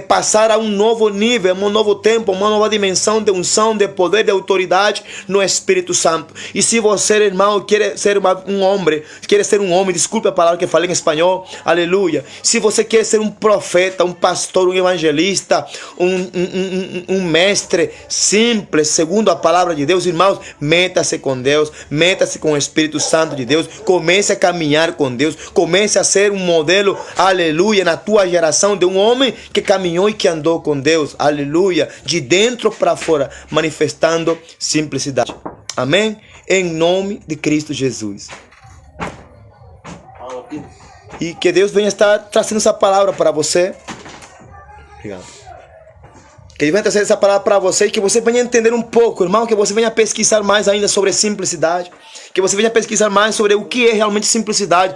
passar a um novo nível, um novo tempo, uma nova dimensão de unção, de poder, de autoridade no Espírito Santo. E se você, irmão, quer ser um homem, desculpe a palavra que falei em espanhol, aleluia. Se você quer ser um profeta, um pastor, um evangelista, um mestre simples, segundo a palavra de Deus, irmãos, meta-se com Deus, meta-se com o Espírito Santo de Deus, comece a caminhar com Deus, comece a ser um modelo, aleluia, na tua geração de um homem que caminhou e que andou com Deus, aleluia, de dentro para fora, manifestando simplicidade. Amém? Em nome de Cristo Jesus. E que Deus venha estar trazendo essa palavra para você. Obrigado. Que Ele venha trazer essa palavra para você e que você venha entender um pouco, irmão, que você venha pesquisar mais ainda sobre simplicidade, que você venha pesquisar mais sobre o que é realmente simplicidade,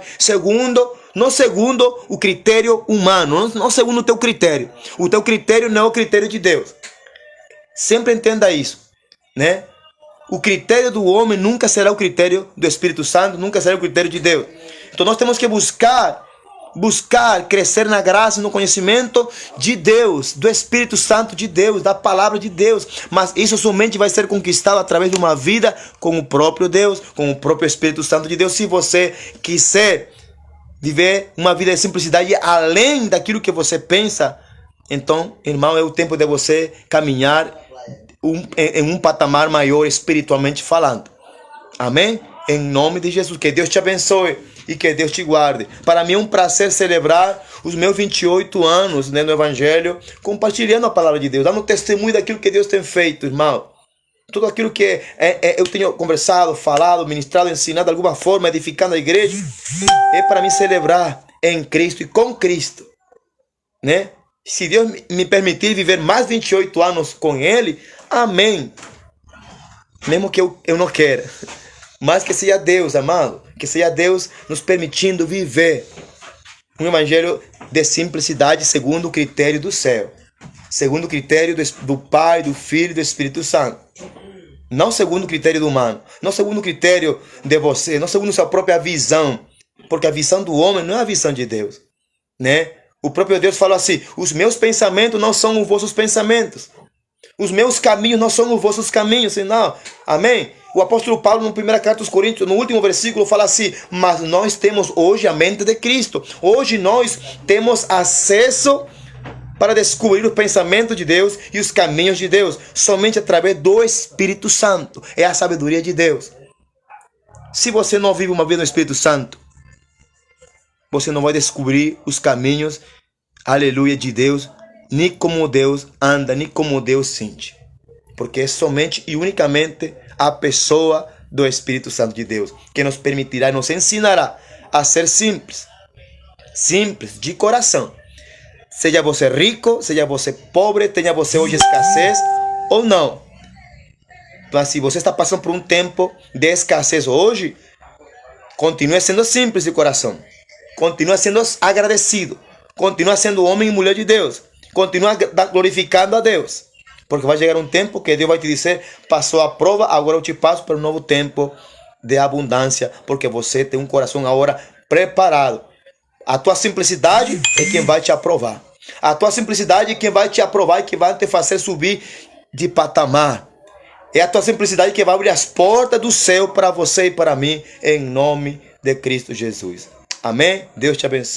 não segundo o critério humano, não segundo o teu critério. O teu critério não é o critério de Deus. Sempre entenda isso, né? O critério do homem nunca será o critério do Espírito Santo, nunca será o critério de Deus. Então nós temos que buscar crescer na graça e no conhecimento de Deus, do Espírito Santo de Deus, da palavra de Deus. Mas isso somente vai ser conquistado através de uma vida com o próprio Deus, com o próprio Espírito Santo de Deus. Se você quiser viver uma vida de simplicidade além daquilo que você pensa, então, irmão, é o tempo de você caminhar em um patamar maior espiritualmente falando. Amém? Em nome de Jesus, que Deus te abençoe e que Deus te guarde. Para mim é um prazer celebrar os meus 28 anos, né, no Evangelho, compartilhando a palavra de Deus, dando testemunho daquilo que Deus tem feito, irmão. Tudo aquilo que eu tenho conversado, falado, ministrado, ensinado de alguma forma, edificando a igreja, é para mim celebrar em Cristo e com Cristo, né? Se Deus me permitir viver mais 28 anos com Ele, amém. Mesmo que eu não queira. Mas que seja Deus, amado, que seja Deus nos permitindo viver um evangelho de simplicidade segundo o critério do céu, segundo o critério do Pai, do Filho e do Espírito Santo. Não segundo o critério do humano, não segundo o critério de você, não segundo a sua própria visão, porque a visão do homem não é a visão de Deus, né? O próprio Deus falou assim: os meus pensamentos não são os vossos pensamentos, os meus caminhos não são os vossos caminhos, senão, amém? O apóstolo Paulo, na primeira carta aos Coríntios, no último versículo, fala assim: mas nós temos hoje a mente de Cristo. Hoje nós temos acesso para descobrir o pensamento de Deus e os caminhos de Deus, somente através do Espírito Santo. É a sabedoria de Deus. Se você não vive uma vida no Espírito Santo, você não vai descobrir os caminhos, aleluia, de Deus, nem como Deus anda, nem como Deus sente. Porque é somente e unicamente a pessoa do Espírito Santo de Deus que nos permitirá e nos ensinará a ser simples. Simples, de coração. Seja você rico, seja você pobre, tenha você hoje escassez ou não. Mas se você está passando por um tempo de escassez hoje, continue sendo simples de coração. Continue sendo agradecido. Continue sendo homem e mulher de Deus. Continue glorificando a Deus. Porque vai chegar um tempo que Deus vai te dizer: passou a prova, agora eu te passo para um novo tempo de abundância. Porque você tem um coração agora preparado. A tua simplicidade é quem vai te aprovar. A tua simplicidade é quem vai te aprovar e que vai te fazer subir de patamar. É a tua simplicidade que vai abrir as portas do céu para você e para mim, em nome de Cristo Jesus. Amém? Deus te abençoe.